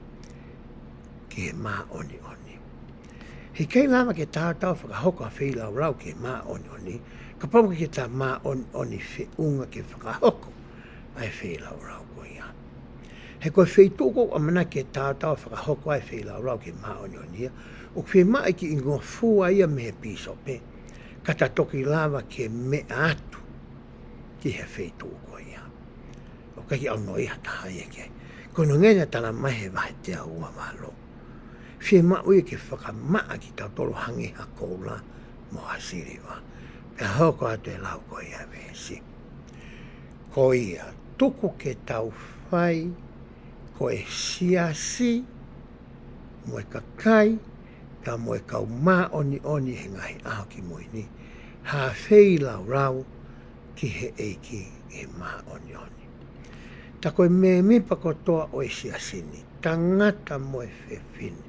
ki he mā oni oni. He kei lama ke tātau whakahoko a whei lau lau ki he mā oni oni, ka pamu ke tā mā oni oni whi unga ke whakahoko, ai whei lau lau ko ia. He koe whei tōko a mana ke tātau whakahoko ai whei lau lau ki he mā oni oni ia, o whei mai ki ingoa fua ia me he piso pe, kata toki lava ke me atu, ki he whei tōko ia. O kaki au noi hata hai e kei. Kono ngena tala mahe wahe te a ua walo. Whie maui ke whakamaa ki tau tolo hangi ha koula mo hasiri wa. Pea hoko atu e lau ko ia vesi. Ko ia tuku ke tau whai, ko e siasi, mo e kakai, ka mo e kau mā oni oni he ngahi aho ki moi ni. Ha whei lau rau ki he eiki he mā oni oni. Ta koe me mipa kotoa o e siasini, tangata mo e whewhini.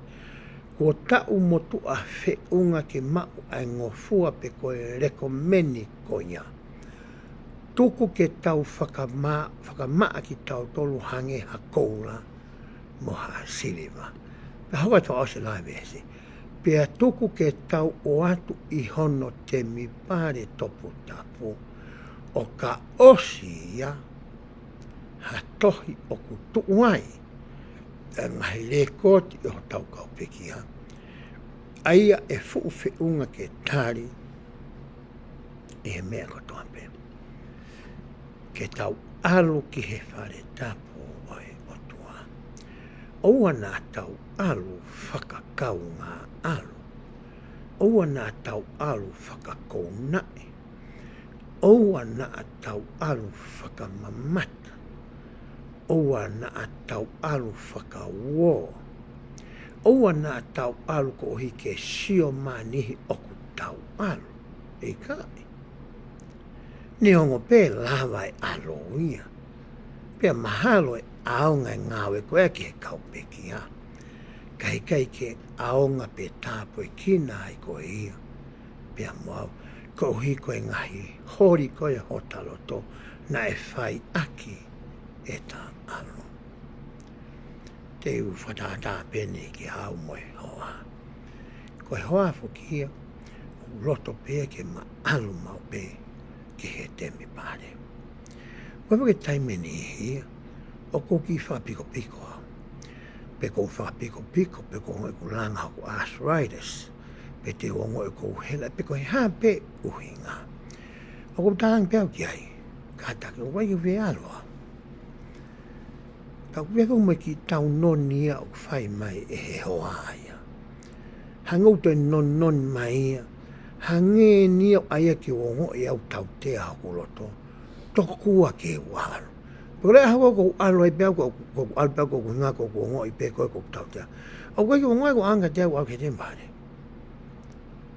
Ko tau motu a whiunga ke mau ai ngofua pe koe rekomeni ko ia. Tuku ke tau whakamaa ki tau tolu hange ha koula mo ha siliva. Pe hawa toa ose lai vesi. Pea tuku ke tau o atu i hono te mi pare topu tapu. O ka osi ia ha tohi o ku tuuai. Ngahi le koti o tau kau pekia. Aia e fuu whiunga ke tari e he mea kotoa pe. Ke tau alu ki he whare tapu o e otua. Oua nā tau alu whakakau ngā alu. Oua nā tau alu whakakou nae. Oua nā tau alu whakamamata. Oua nā tau alu whakawō. Oua nā tau alu ko ohi ke sio manihi oku tau alu. E kai. Ni ongo pē lawa e alo ia. Pea mahalo e aonga ngāwe koe ki he kaupeki a. Kai ke aonga pe tāpo e kina ai koe ia. Pea moau, ko ohi koe ngahi hori koe hotaloto na e whai aki e tā alo. Te u whatātā pene ki hau moe hoa. Koe hoa whukia, u roto pē ke ma alu mau pē ki he temi pāre. Koe wake taimeni hia, o ko ki whapiko piko. Pe ko whapiko piko, pe ko ngoi ku langa ku arthritis, pe te o ngoi ku hela, pe ko he hā pē uhinga. O ko tāng pēu ki ai, kātaki o wai ki we aloa. Ka weko mai ki tau noni ia o whai mai e he hoa aia. Hangau te non mai ia. Hange ni o aia ki o ngo i au tau te a ko loto. Toko kua ke wāro. Pore hawa ko alo ai pēu ko alo pēu ko ngā ko ngo i pē koe ko tau te a. Au koe ki o ngoi ko anga te au ke te mbare.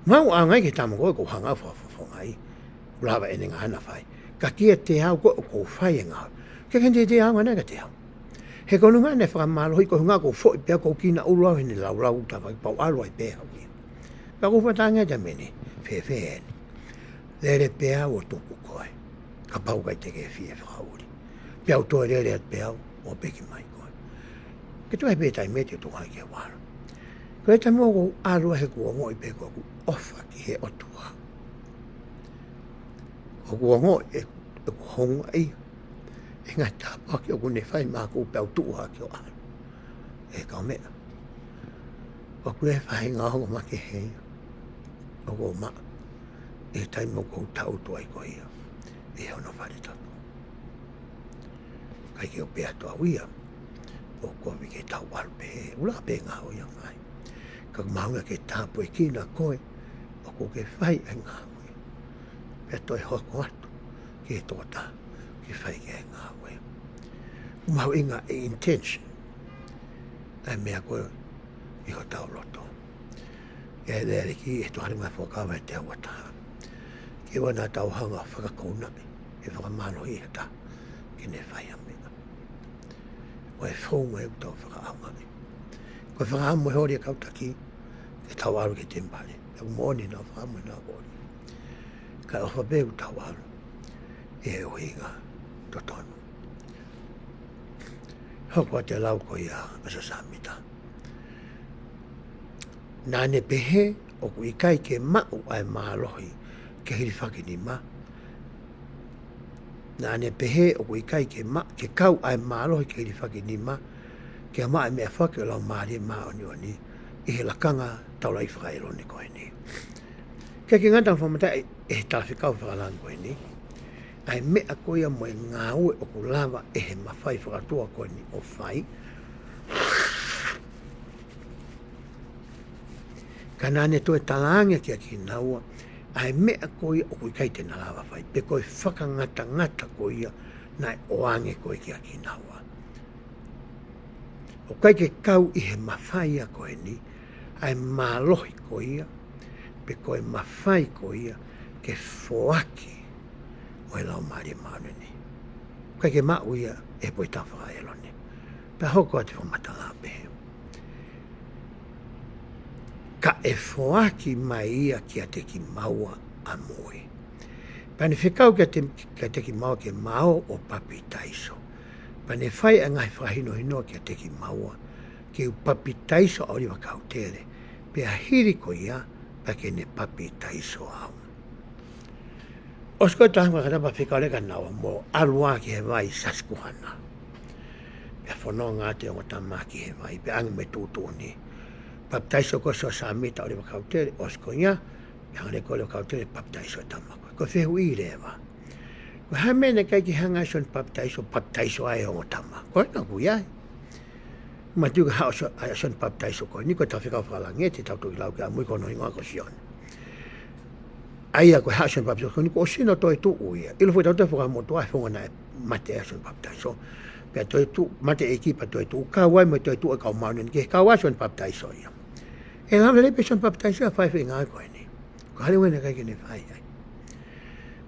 Mau angai ke tamo koe ko hanga whawhawhongai. Ulawa ene ngā hana whai. Ka kia te au ko whai e ngā. Ke kente te au ngā te au. He kono ngā ne whakamalohi ko ngā ko fo i pēu ko kina ulau hene lau tawa pau alo ai pēu ki. Ka ko whatanga te mene. Whewhene. Lere pēu o tuku koe. Ka pau kai te ke whie whakauri. Pēu toi lere at pēu o peki mai koe. Ke tuai pētai me te tuhai ke wāra. Koe te mua ko alo he kua ngoi pē kua ku ofa ki he otua. O kua ngoi e ku honga ia. E ngai tāpua ki o kune whai mā ku pēu tuha ki o alo. E kau mea. O kune whai ngā honga ma ke hei. O ko ma. E tai mo kou tau tuai ko ia. E hono whare tapu. Kai ki o pēa toa uia. O kua wike tau alu pe he. Ula pē ngā o ia whai. Ka maunga ke tāpu e kina koe. O ko ke whai e ngā ui. Pēa toi hoko atu. Ke tōta. Ke whai ke ngā ui. Mau inga e intention. Ai mea koe. I ho tau loto. E lere ki e tuhari mai whakawa e te awataha. Ke wana tau hanga whakakou nami. E whakamano i hata. Ke ne whai a mea. O e whonga e utau whakaamami. Ko whakaamu e hori e kautaki. Ke tau aru ke tempare. E umoni na whaamu e na hori. Ka ofa be utau aru. E o hinga. totonu. Hoko te lau ko ia asa samita. Nane pehe o ku ikai ke mau ai mahalohi ke hirifaki ni ma. Nane pehe o ku ikai ke kau ai mahalohi ke hirifaki ni ma. Ke ama ai mea whake o lau maari maa o ni i he lakanga tau lai whakaelo ni koe ni. Ke ngata whamatai e he tawhikau whakalang koe ni. Ai mea koia mo e ngā ue o ku lava e he mawhai whakatua koe ni o whai. Ka nane toe talangia kia ki naua, ai mea koia o kui kai tena lava whai. Pe koe whakangata koia nai oange koe kia ki naua. O kai ke kau i he mawhai a koe ni, ai mālohi koia, pe koe mawhai koia ke whoaki o e lau maari maanu ni. Kai ke mau ia e poi ta whakaelo ni. Pe hoko ati whamata ngā pehe. Ka e whoaki mai ia kia te ki maua a moe. Pane whikau kia te ki maua ke mao o papi taiso. Pane whai a ngai whahino hinoa kia te ki maua ke u papi taiso au liwa kautere. Pe a hiri ko ia pa ke ne papi taiso au. Osko tahanga katapa whikau leka nawa mo alua ki he vai saskuhana. Pe a whanau ngā te o tamā ki he vai pe angi me tūtū ni. Paptaiso ko so sa mita o le kautere osko ia yang le ko le kautere paptaiso tamako ko fehu I lewa ko ha mene kai ki hanga son paptaiso ai o tama ko na ku ia ma tu ha son paptaiso ko ni ko ta fika fala ngeti ta tu lau ka mu ko no inga ko sion ai ko ha son paptaiso ko ni ko sino to tu uia ilo foi ta to fo mo to ai fo na mate son paptaiso pe to tu mate ekipa to tu ka wai mo to tu ka ma ni ke ka wa son paptaiso ia. E la vele pe son paptaiso a whai whinga koe ni. Ko hale wena kai kene whai ai.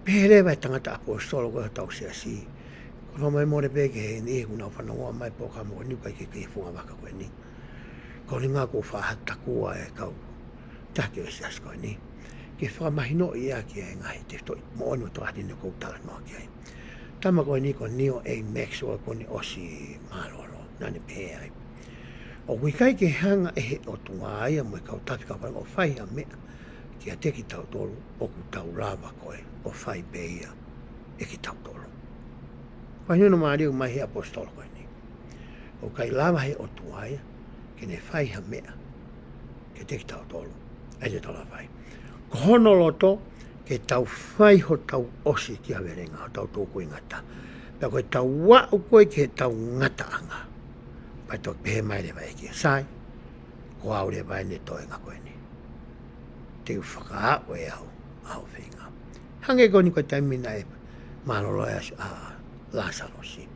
Pere vai tangata apostolo ko tau se asi. Ko whamai more pe ke he ni kuna whanau mai po ka mo ni kai ke whunga waka koe ni. Ko ringa ko whahata kua e kau. Take o sias koe ni. Ke whamahino ia ki e ngai te to mo onu to ati ne kou tala noa ki ai. Tama koe ni ko nio e max o ko ni osi malolo. Nane pe ai. O wikai ke hanga e he o tunga aia mo e kau tafi ka parang o whai a mea ki a te ki tau tolu o ku tau lava koe o whai beia e ki tau tolu. Whainuna maari o mai he apostolo koe ni. O kai lava he o tunga aia ke ne whai ha mea ke te ki tau tolu e te tola whai. Ko hono loto ke tau whai ho tau osi ki a verenga o tau tōku ingata. Pea koe tau wau koe ke tau ngata anga. Pai tō pehe mai le vai ki sai, ko au le vai ne toi ngā koe ni. Te u whaka o e au whinga. Hange ko ni koe taimina e malolo e a Lasarosi.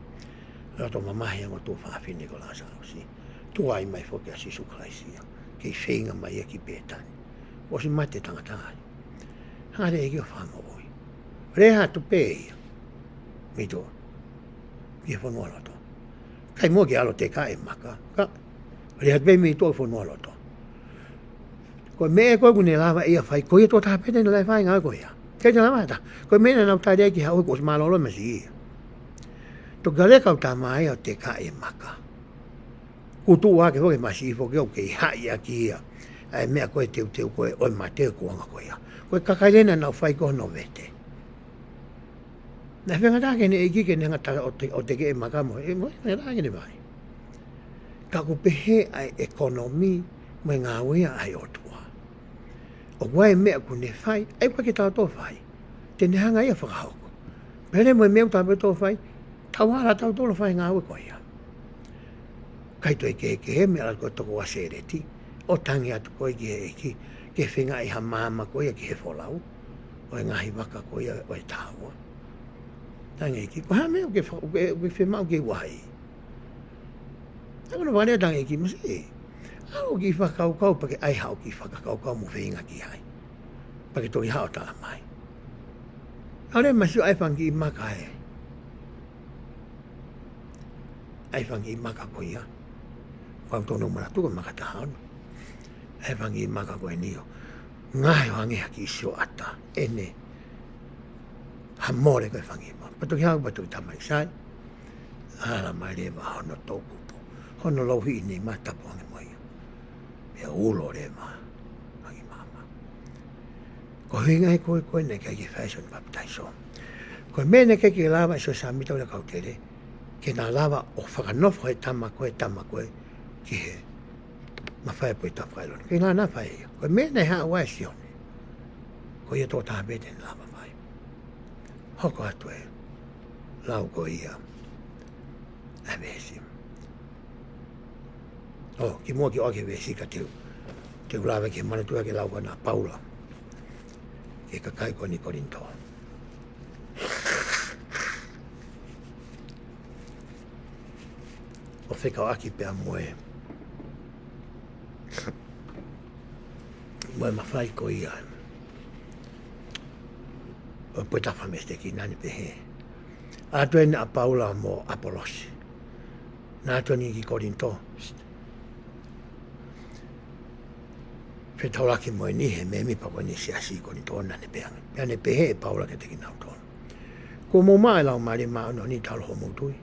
Roto mamahi ango tū whaafini ko Lasarosi. Tu ai mai whoke a sisu kraisia, kei whinga mai e ki pētani. O si mate tangatanga. Hare e ki o whama oi. Reha tu pēia. Mito, ki e whanua loto. Kai mo ki alo te ka e maka. Ka. Rehat be mi to fo no loto. Ko me ko kune lava ia fai ko to ta pete no lai fai nga ko ia. Ke ja lava ta. Ko me na ta de ki ha ko ma lo me si. To gale ka ta mai o te ka e maka. Ku tu wa ke ko ma si fo ke o ke ha ia ki ia. Ai me ko te ko o ma te ko nga ko ia. Ko ka ka lena na fai ko no vete. Na venga da ke ne iki ke ne ngata o te ke maka mo e mo ne da ke ne vai. Ka ku pehe ai ekonomi mo ngā wea ai o tua. O wai mea ku ne whai, ai pa ke tau tō whai. Te ne hanga ia whakahoko. Pere mo mea tau tō whai, tau hara tau tō whai ngā ue koe ia. Kai toi ke he mea ko toko wa sereti. O tangi atu koe ki he eki. Ke whinga i ha māma koe ki he wholau. O e ngahi waka koe o e tāua. Tangi eki. Ko ha mea ke whemau ke wai. Tako na wale tangi eki masi. Au ki whakaukau pa ke ai hau ki whakaukau mo whinga ki hai. Pa ke toki hao tala mai. Au re masu ai whangi i maka he. Ai whangi i maka koe ia. Wau tono maratuka maka tahanu. Ai whangi i maka koe nio. Ngai wangi haki isio ata. Ene. more koe whangi ma. Patoki hau patoki tamai sai. Ala mai le ma hono tōku po. Hono louhi ni ma tapongi mai. Pea ulo le ma. Hangi mama. Ko hinga he koe ne kai ki fashion baptaiso. Koe mene kai ki lava so sa mita ula kautere. Ke nā lava o whakanofo he tama koe ki he. Ma whae pui ta whaelona. Ke nā nā whae ia. Koe mene haa wai sione. Ko ia tō tā bete ni lava mai. Hoko atu e. Lau ko ia. A vesi. Ki mua ki oke vesi ka te ulawe ke manatua ke lau ko nā Paula. Ke kakai ko ni Korintoa. O whekau aki pia moe. Moe mawhai ko ia. O pui tawha meste ki nani pehe. Atua ni a Paula mo Apolosi. Nā atua ni ki Korinto. Whetauraki moe ni he me mipa ko ni siasi Korinto nane pehangi. Pea ne pehe e Paula ke teki nau tōna. Ko mō mai lau maari maa no ni talo ho mōtui.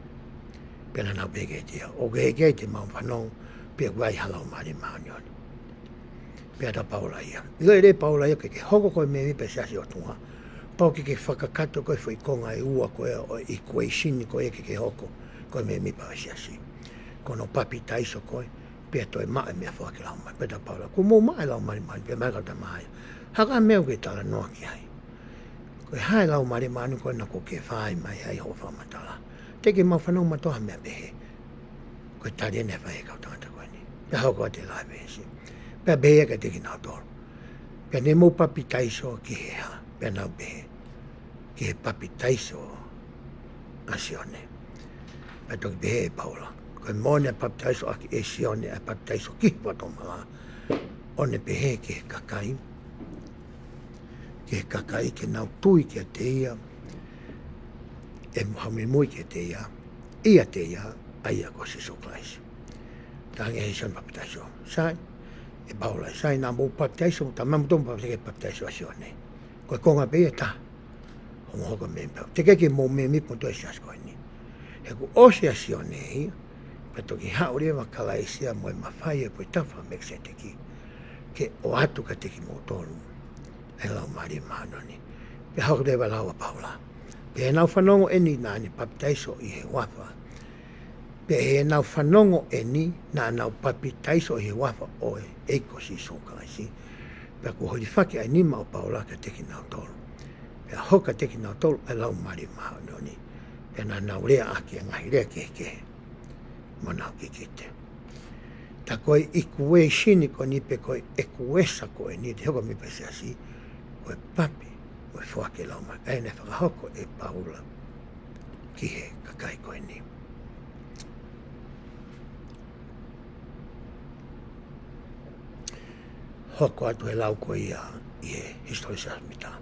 Pena nau peke tia. O ke heke te mau whanau, pia kuai halau maari maa nioni. Pia ta Paula ia. Ika ere Paula ia ke hoko koe me mipe siasi o tunga. Pau ke whakakato koe fo i konga e ua koe o i koe sini koe ke hoko koe me mipa o siasi. Kono papi taiso koe, pia toi maa mea whake lau mai. Pia ta Paula, ko mō mai lau maari maa, pia mai kata maa ia. Haka meu ke tala noa ki hai. Koe hai lau maari maa ni koe na ko ke whai mai hai ho whamatala. Teke mau whanau matoha mea behe. Koe tari ene whae kau tangata koe ni. Pea hau koe te lai behe. Pea behe ka teki nau tōru. Pea ne mou papi taiso ki he ha. Pea nau behe. Ki he papi taiso asione. Pea toki behe e Paula. Koe mōne papi taiso aki e sione a papi taiso ki wato mala. One behe ki he kakai. Ki he kakai ke nau tui ki a te ia. E muhami mui ke te ia te ia, aia ko se soklaisi. Tāngi e son papitaiso. Sai, e Paula, sai nā mō papitaiso, tā mamu tōmu papitaiso papitaiso asio nei. Koe konga pe e tā, homo hoko me mpau. Te keke mō me mipo to e sias koe ni. He ku ose asio nei, pa toki haurewa kala e sia moe mawhai e poi tawha mekse teki. Ke o atu ka teki mō tōru. E lau maari maanoni. Pe hau rewa laua Paula. Pe nau whanongo e ni nā ni papitaiso i he wafa. Pe he nau whanongo e ni nā nau papitaiso i he wafa o e eiko si sōkalaisi. Pe ku hori whake ai nima o Paula ka teki nau tolu. Pe hoka teki nau tolu e lau mari maha noni. Pe nā nau rea aki e ngahi rea kehe. Mo nau kikite. Ta koe i kue sini ko ni pe koe e kuesa koe ni te hoko mi pe se asi. Koe papi. Koe whuake lau mai. E ne whakahoko e Paula ki he kakai koe ni. Hoko atu he lau koe ia i he historisas mita.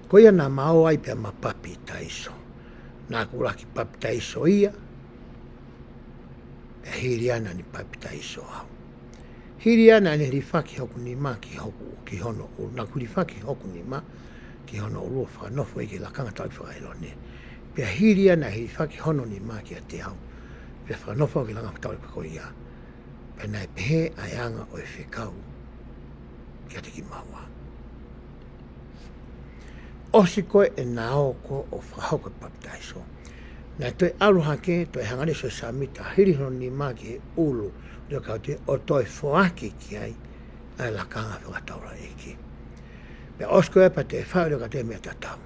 Koe ia nā mao ai pia ma papi taiso. Nā kulaki papi taiso ia. E hiriana ni papi taiso au. Hiriana ni rifaki hoku ni ma ki hoku ki hono. Nā kurifaki hoku ni ma. Ki hono urua whanofo i ke lakanga tau whakaelo ne. Pea hiria na hiri whaki hono ni mā ki a te au. Pea whanofo ki langa tau whako ia. Pea nai pehe ai anga o e whekau ki a te ki maua. Osi koe e nao ko o whahoko papitaiso. Nai toi aluha ke, toi hangare so samita hiri hono ni mā ki he ulu. Rio kaute o toi whoaki ki ai ai lakanga whakataura e ki. Pe osko e pa te whaere ka te mea tatau.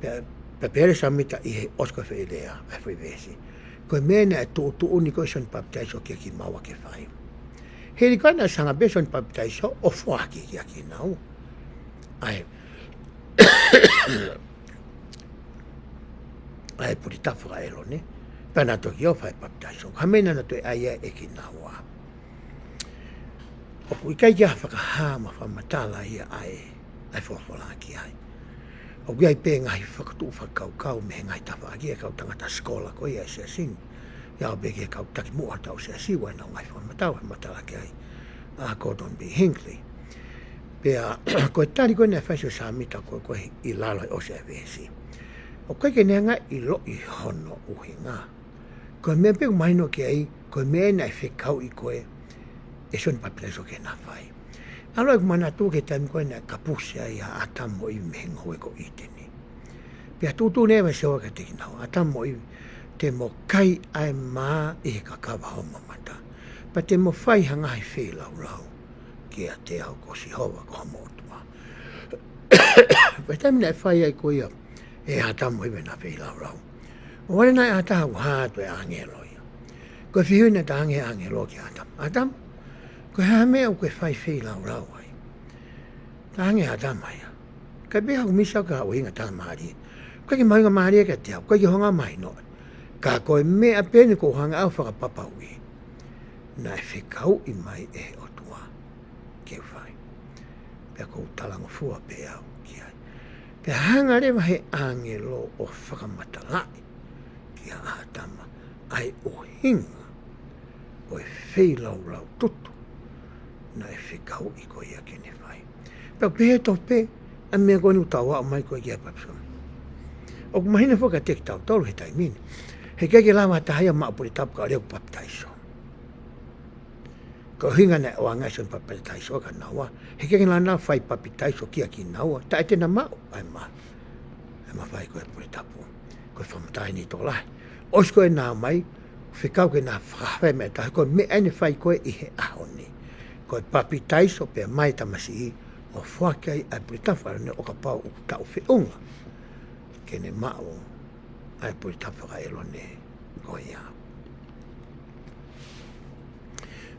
Pe pere samita i he osko whae lea ai whae vesi. Koe mena e tō uni koe son papitaiso ki a ki maua ke whae. Heri koe na sanga be son papitaiso o whaaki ki a ki nau. Ai ai puri tawhaka ero ne. Pena toki o whae papitaiso. Ka mena na toi aia e ki nau a. O kui kai kia whakahama whamatala ia ai. Ai whawhala ki ai. O kia i pē ngahi whakatu whakaukau me ngai tawha aki e kau tangata skola ko ia se sing. Ia o pē kia kau taki mua tau se siwa na ngai whamatau he matala ki ai. A Gordon B. Hinckley. Pea koe tari koe nei whaisio sa mita koe koe i laloi o se vesi. O kai ke nenga I lo I hono uhinga. Ko me pe mai no ke ai, ko me na fe kau I koe. E son papitaiso ke na fai. Alo ek mana tu ke tan ko na kapusia ia atamo I mengo ko iteni. Pia tutu ne me se o ka te na atamo I te mo kai ai ma I ka kawa ho mata. Pa te mo fai hanga I fe lau lau. Ke a te au ko si hova ko mo tua. Pa te mina fai ai ko ia e atamo I na fe lau lau. O wale na ata ha to e angelo ia. Ko fiu na ta angelo ki atam. Ko ha me o ko fai fe lau lau ai. Ta atam ai. Ka be ha misa ka o inga ta mari. Ko ki mai mari ka te ko ki honga mai no. Ka ko me a pene ko hanga au fa papa ui. Na fe kau I mai e o tua. Ke fai. Pe ko talango fua pe au ki ai. Pe hanga le he angelo o whakamatalai. Ki a atama. Ai o hinga. O e whei lau tutu. Na e whekau I ko ia kene whai. Pau pehe tau pe, a mea koni utawa o mai ko ia papsona. O kumahina whaka tek tau tolu he taimini. He keke lama tahaya maapuri tapu ka reu paptaiso. Ko hinga na o anga son paptaiso ka nawa. He keke lana whai paptaiso kia ki nawa. Ta ete na mao, ai ma. Ai ma whai ko e puri tapu. Ko e whamatai ni tō lai. Osko e nā mai, whekau ke nā whakawhe me tahi. Ko me ane whai koe I he ahoni. Ko e papitaiso pe mai tamasi I o whakai ai puritafa ne o ka pau o tau whiunga. Kene mao ai puritafa ka elo ne ko ia.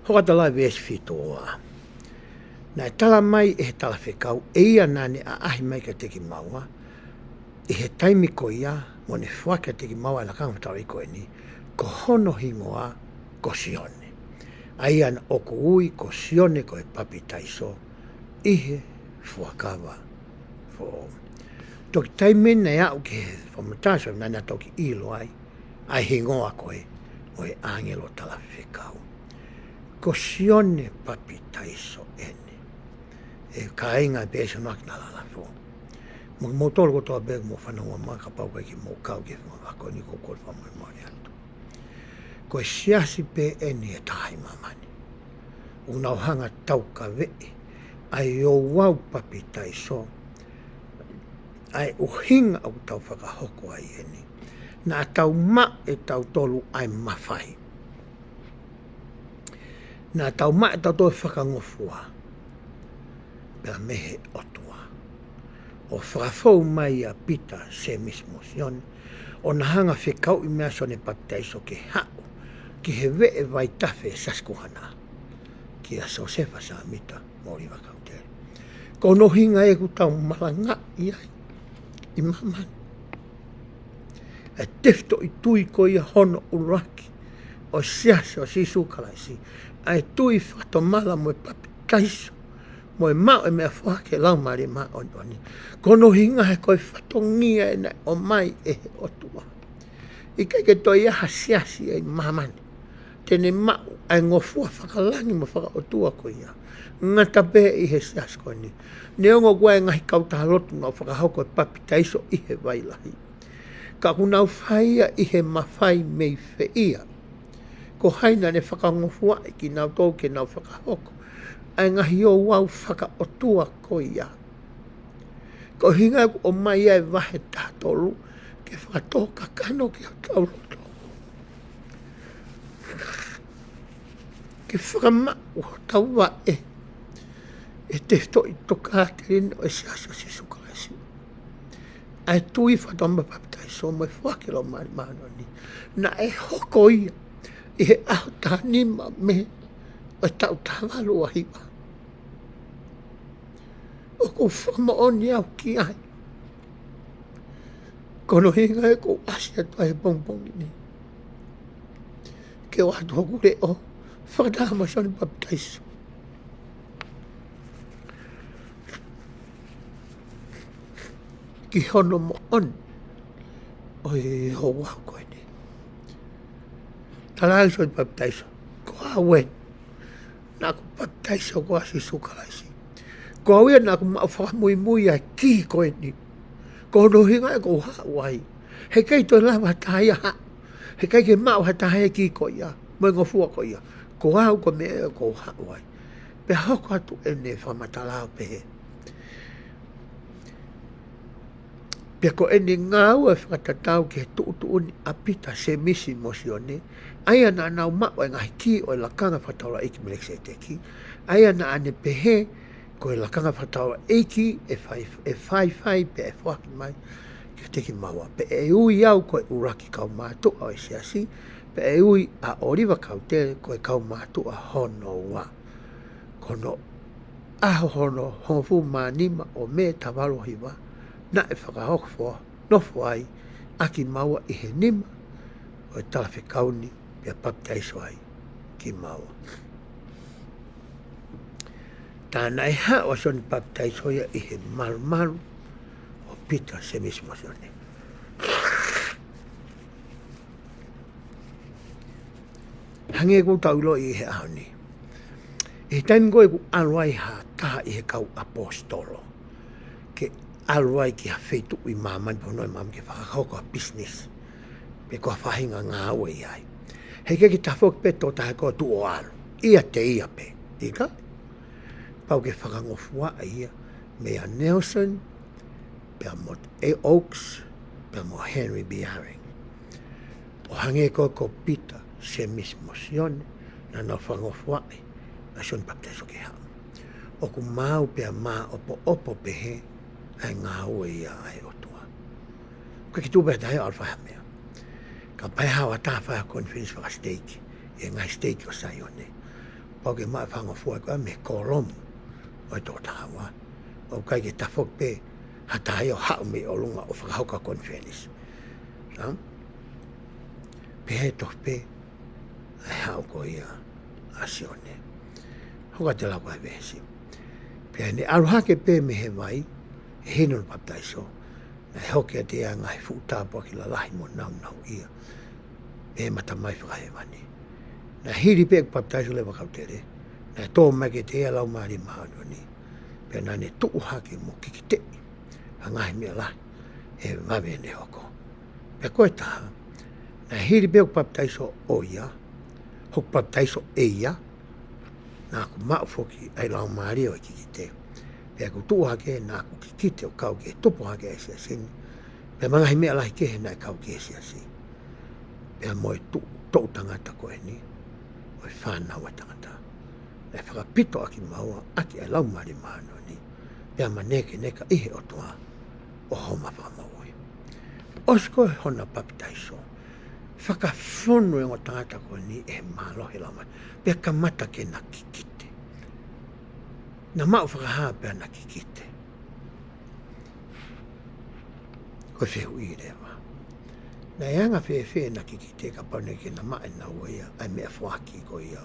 Hoka talai vesi fitoa. Nai tala mai e he tala whekau e ia nane a ahi mai ka teki maua. I he taimi ko ia mo ne whaka teki maua na kangatau I ko e ni. Ko hono hingoa ko sione. Aian oku ui ko sione ko e papitaiso ihe fuakawa fo. Toki taimena e au ke whamataso nana toki ilo ai hingoa koe o e angelo tala whekau. Ko sione papitaiso ene. E ka inga beso nak nalala fo. Mo tolo ko toa beg mo whanau ma ka pau kai ki mo kau ke whangako ni ko kol whamai mai atu. Ko e siasi pe ene e tahi mamani. Unau hanga tau ka vee. Ai o wau papitaiso. Ai uhinga au tau whakahoko ai ene. Na tau ma e tau tolu ai mawhai. Na tau ma e tau tolu whakangofua. Pea mehe otua. O whakafou mai a pita se mismosione. O na hanga whekau I mea sone papitaiso ke hao. Ki he vee vai tafe saskuhana. Ki a so sefa sa mita mori wakau te. Ko no hinga e ku tau malanga iai. I mamani. E tefto I tui ko ia hono uraki. O siasi o sisu kalaisi. Ai tui whato mala mo e papitaiso. Mo e mao e mea whake lau mari ma oni. Ko no hinga e koe whato ngia e nei o mai e he otua. I keike toi aha siasi e mamani. Tene mau ai ngofua whakalangi mo whakaotua ko ia. Ngata pe I he siasi ko ni. Neongo kua e ngahi kautaha lotu ngau whakahauko e papitaiso I he wailahi. Ka kunau whaia I he mawhai mei whia. Ko haina ne whakangofua I ki nau tau ke nau whakahauko. Ai ngahi o wau whakaotua ko ia. Ko hinga o mai ai wahe tātolu ke whakatoka kano ki o tau loto. Ke whakama o tau wa e te toi toka te rino e siasa si sukalasi. Ai tui whatamba papitaiso mo e whakelo mari mano ni. Na e hoko ia I he aho tā nima me o tau tāwalu a hiwa. O ko whama oni au ki ai. Kono hinga e ko asia toa he bongbongi ni. Ke watu hoku re o whakatama soni papitaiso. Ki hono mo on. Oi ho wau koe ni. Talang soni papitaiso. Ko awen. Naku papitaiso ko asi sukalaisi. Ko awia naku mao whakamui mui a ki koe ni. Ko no hinga e ko hawai. He kai to lava taia ha. He kai ke mau ha taia ki ko ia. Mo ngo fua ko ia. Ko au ko me ko ha wai. Pe hoko atu e ne whamatala pe he. Pe ko e ni ngau e whakatatau ki he tuutuuni apita se misi mosione. Aia na nau maua ngahi ki o lakanga whataura iki melekse te ki. Aia na ane pe he ko e lakanga whataura iki e whai pe e whaki mai. Ke teki maua. Pe e ui au ko e uraki kau mātua o e siasi. Pe e ui a oriwa kau te ko e kau mātua hono wa. Kono aho hono honfu manima o me tawalo hiwa. Na e whakahokfua, nofo ai, aki maua i he nima, o e tala whikauni, pia baptaiso ai, ki maua. Tāna e hao son baptaiso ia i he maru o pita se mismo sone. Hange ku taulo i he ahoni. E taim koe ku aluai ha taha i he kau apostolo. Ke aluai ki ha feitu i mamani pono i mamani ke whakakauka business. Pe kua whahinga ngā ue i ai. Hei ke tafok pe tō tahe koe tu o alu. Ia te ia pe. Ika? Pau ke whakangofua a ia. Mea Nelson, pe mo A. Oaks, pe mo Henry B. Haring. O hange koe ko Peter, se mismo sione, na no whangofua ai. A son baptizo ke hao. O ku mau pia mā opo pe he, ai ngā ue ia ai o tua. Ka ki tūpea tahe o alwhaha mea. Ka pai hawa tā whaha conference whaka steiki, e ngai steiki o sai o ne. Pau ke mai whangofua koe me koromu, o tō tahawa. O kai ke tafok pe, ha tahe o hao me o lunga o whakahauka conference. Pe he toh pe, ai hao ko ia asi o ne. Hoka te lau ai vesi. Pea ne aruhake pe me he mai, he hino na baptaiso, na he hoke a te a ngai fuutapo ki la lahi mo nau ia. Me he mata mai whakahe mani. Na hiri pe baptaiso le wakautere, na tō mai ke te ea lau maari mahano ni. Pea na ne tuu hake mo kikite, a ngai mea lahi, e mawe ne hoko. Pea koe taha, na hiri pe baptaiso o ia, hok baptaiso e ia, nā ku mau foki ai lau maari o kikite. Pea ku tuu hake nā ku kikite o kau ke tupu hake e sia sini. Pea mangahi mea lahi kehe nai kau ke sia si. Pea moe tou tangata koe ni. Oi whanau a tangata. E whakapito aki maua aki ai lau maari mahano ni. Pea maneke neka ihe o tua o homa whamaui. Osko e hona baptaiso. Whakawhonu e o tangata koe ni e mālohe lau mai. Pea kamata ke na kikite. Na mau whakahaa pea na kikite. Koe whehu i rewa. Na eanga whe na kikite ka paune ke na mae na uia. Ai mea whaki ko ia.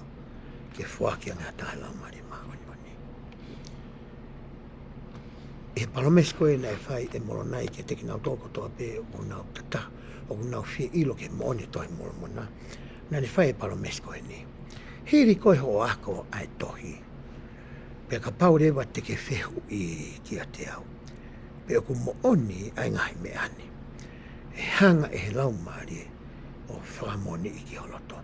Ke whaki anga tahe lau mari maoni wani. E palomes koe na e whai e moro nai ke teki nau tōko toa pe o nau tata. O nau whi ilo ke mooni tohi moro mona. Na ni whai e palomes koe ni. Hiri koe ho ako ai tohi. Pea ka pau rewa te ke whehu i kia te au. Pea ku mooni ai ngahi me ani. E hanga e he lau maari o whamoni i ki holoto.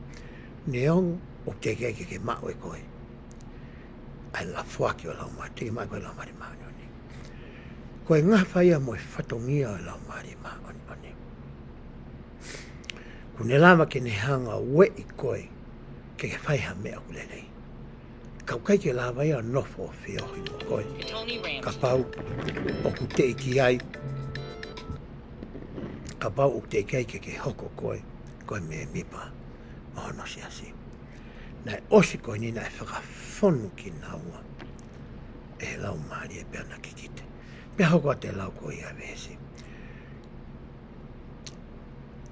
Neong o te keike ke mau e koe. Ai la fuaki o lau maari. Te ke mai koe lau maari maani oni. Koe ngā whaia mo e whatongia o lau maari maani oni. Kune lama ke ne hanga we i koe. Ke whaiha mea kulelei. Kau kai ke la vai a nofo whiohi mo koe. Ka pau o ku te iki ai. Ka pau o te iki ai ke hoko koe. Koe me mipa. Mahono si asi. Nai osi koe ni nai whakawhonu ki naua. E he lau maari e pia na kikite. Pia hoko a te lau koe ia vesi.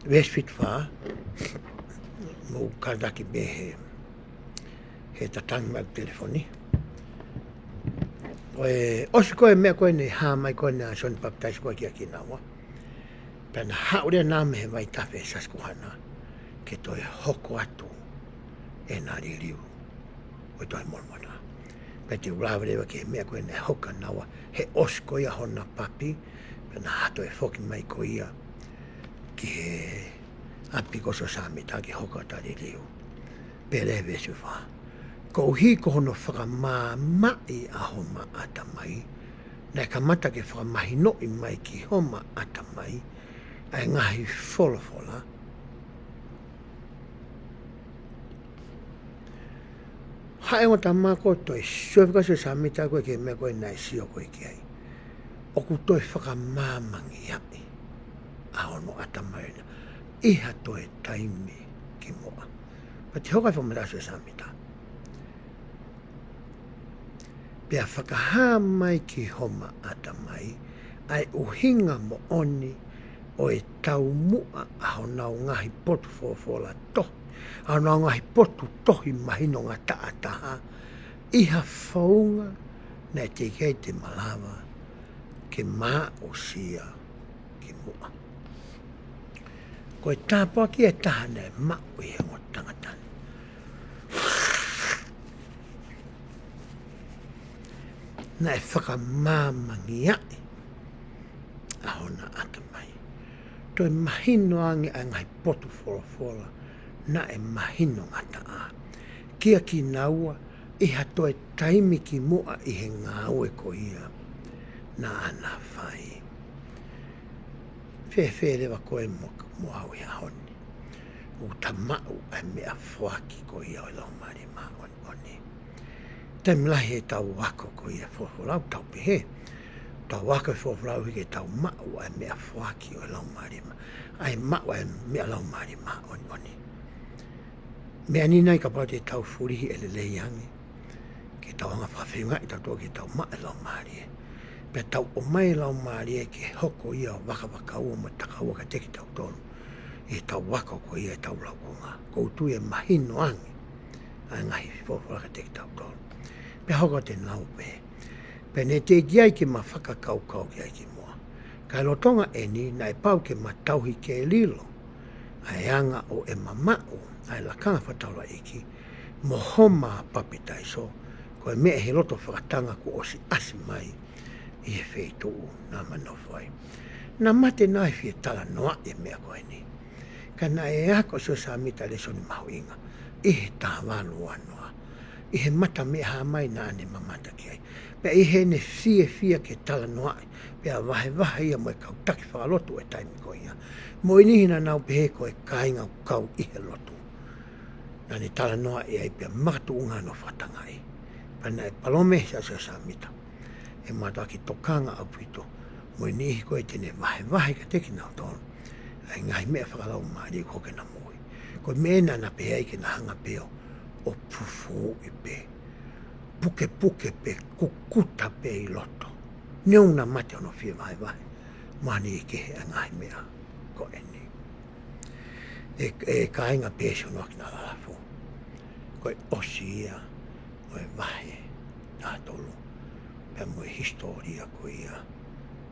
Westfit wha. Mo kardaki be he tatangi mai telefoni. Osi koe mea koe ne haa mai koe ne a soni baptais koe kia ki naua. Pena haurea nā mehe mai tawe e saskuhana ke toi hoko atu e nā ririu o toi mormona. Pena te ulawarewa ke mea koe ne hoka naua he osi koe a hona papi pena hato e foki mai koe ia ki he api koso samita ki hoka tari liu. Pele vesu wha. Ko hi ko hono whakamā mai a homa ata mai. Nei ka mata ke whakamahi no i mai ki homa ata mai. Ai ngahi fola fola. Hae o ta mako toi suewka se samita koe ke me koe nai sio koe ki ai. Oku toi whakamāmangi api. A hono ata mai na. Iha toi taimi ki moa. Pati hokai whamata se samita. Pea whakahā mai ki homa ata mai. Ai uhinga mo oni o e tau mua a honau ngahi potu fofola tohi. A honau ngahi potu tohi mahino ngā taataha. Iha whaunga nei te kei te malawa ke mā o sia ki mua. Koe tāpua ki e taha nei mau i hengo tangatani. Nei whakamāmangi ai a hona ata mai. Toi mahino angi a ngai potu fola na e mahino ngata a. Kia ki naua iha toi taimi ki mua i he ngāue ko ia na ana whai. Whewhe rewa koe mo au ia honi. U ta mau e mea whaki ko ia o lau mari ma oni. Te mlahi e tau wako ko ia whawhalau tau pehe. Tau wako e whawhalau hike tau mau e mea whaki o lau mari ma. Ai mau e mea lau mari ma oni. Mea ni nei ka pati e tau furihi e le yangi. Ke tau anga whawhiunga i tau tō ke tau ma e lau mari e. Pe tau o mai lau mari e ke hoko ia o waka ua ma takaua ka teki tau tonu. E tau wako ko ia e tau lau kunga. Koutu e mahino angi. Ai ngahi whawhara ka teki tau tonu. Pe hoko te nau pe. Pe ne te giai ki ma whakakau ki ai ki mua. Kai lotonga e ni na e pau ke ma tauhi ke lilo. Ai anga o e mamau. Ai lakanga whataula iki. Mo homa papitai so. Ko e mea he loto whakatanga ku osi asi mai. I he wheitu nā manawhai. Nā mate nai whie tala noa e mea koe ni. Ka na e ako so sa mita le soni mahu inga. I he tā wānu anoa. I he mata mea haa mai nā ane mamata ki ai. Pe i he ne fia ke tala noa. Pe a wahe ia mo e kau taki whakalotu e taimi koe ia. Mo inihina nau pehe koe kāinga kau i he lotu. Nā ne tala noa e ai pia makatu unga no whatangai. Pana e palome sa mita. E mata ki tokanga au pito. Mo inihi koe tene wahe ka teki nau tonu. Ai ngai mea whakalau maari ko ke na moi. Ko mena na pehe ai ke na hanga peo. O pufu i pe. Puke pe kukuta pe i loto. Neung na mate ono fie wahe. Mani i kehe a ngai mea ko eni. E kāinga pēsio no ki nā lalafu. Koe osi ia. Koe wahe nā tolu. Pea moe historia ko ia.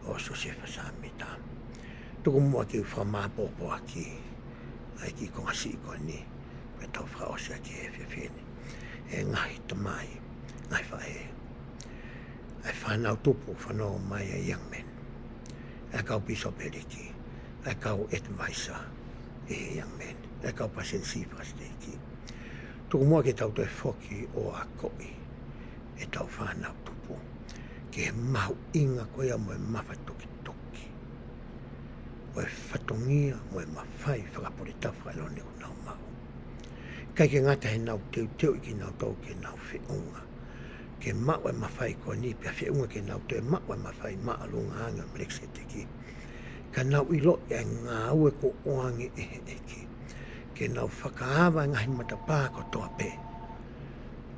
Oso se whasamita. Tuku mua ki whamāpopo aki. Ai ki konga si ko ni. Pea tau whaosia ki e whiawhene. E ngahi tamai. Ngai whae. Ai whanau tupu whanau mai e young men. E kau piso periki. E kau advisor. E young men. E kau pasen sifasteki. Tuku mua ke tau toi whoki o a koi. E tau whanau tupu. Ke mahu inga koia mo e mawha toki. O e whatongia mo e mawhai whakapurita whaelone o nau mau. Kai ke ngata he nau teu i ki nau tau ke nau whiunga. Ke mau e mawhai ko ni pia whiunga ke nau teu mau e mawhai maalunga anga mlekse teki. Ka nau ilo e ngā ue ko oangi e he eki. Ke nau whakaawa ngahi matapā ko toa pe.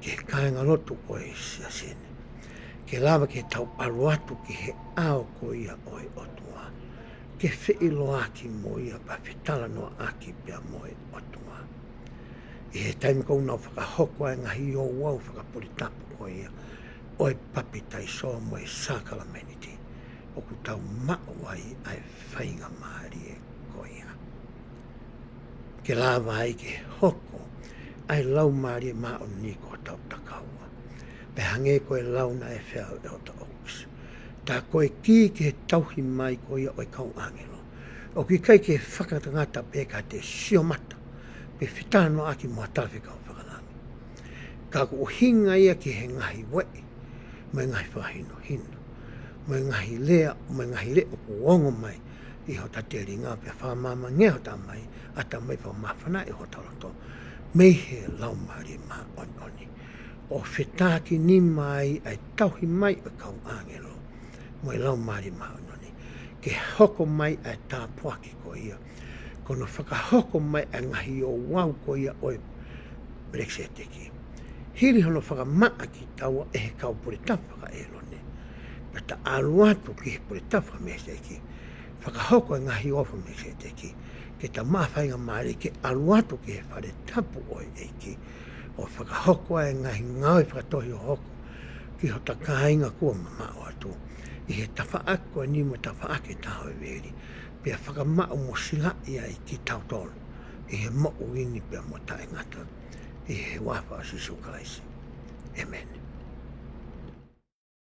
Ke kāinga lotu o e sia sene. Ke lawa ke tau aruatu ki he ao ko ia o e otua. Ke whiilo aki mo ia pa whitala no aki pia mo e otua. I he taimi kou nau whakahoko e ngahi o wau whakapuritapu ko ia. O e papitai so mo e sakala meniti. O ku tau mawai ai whainga maari e ko ia. Ke lawa ai ke hoko ai lau maari e mao ni ko tau takaua. Pe hange ko e lau na e whiau e o ta oaks. Tā koe ki ke tauhi mai ko ia o e kau angelo. O ki kai ke whakatangata pe ka te siomata. Pe whitano aki mua tawhika o whakalangi. Ka ku hinga ia ki he ngahi wei. Mai ngahi whahino hino. Mai ngahi lea, mai ngahi lea ku ongo mai. I ho tate ringa pe whamama ngeho ta mai. Ata mai pa mawhana i ho taloto. Mei he lau mari ma oni. O whetaki ni mai ai tauhi mai o kau angelo. Mai lau mari ma oni. Ke hoko mai ai tā puaki ko ia. Kono whakahoko mai ai ngahi o wau ko ia oi Brexit teki. Hiri hono whakamaa ki taua e he kau pure tawhaka e lone. Pata alu atu ki he pure tawhaka me se ki. Whakahoko ai ngahi ofa me se teki. Ke ta mawhainga maari ke alu atu ki he whare tapu oi e ki. O whakahoko ai ngahi ngaoi whakatohi o hoko. Ki ho ta kāinga kua mama o atu. I he tawhaako ni mo tawhaake taho e veri. Pea whakamao mo sila ia i ki tautolo. I he mo uini pea mo tae ngata. I he wafa asisu kaisi. Amen.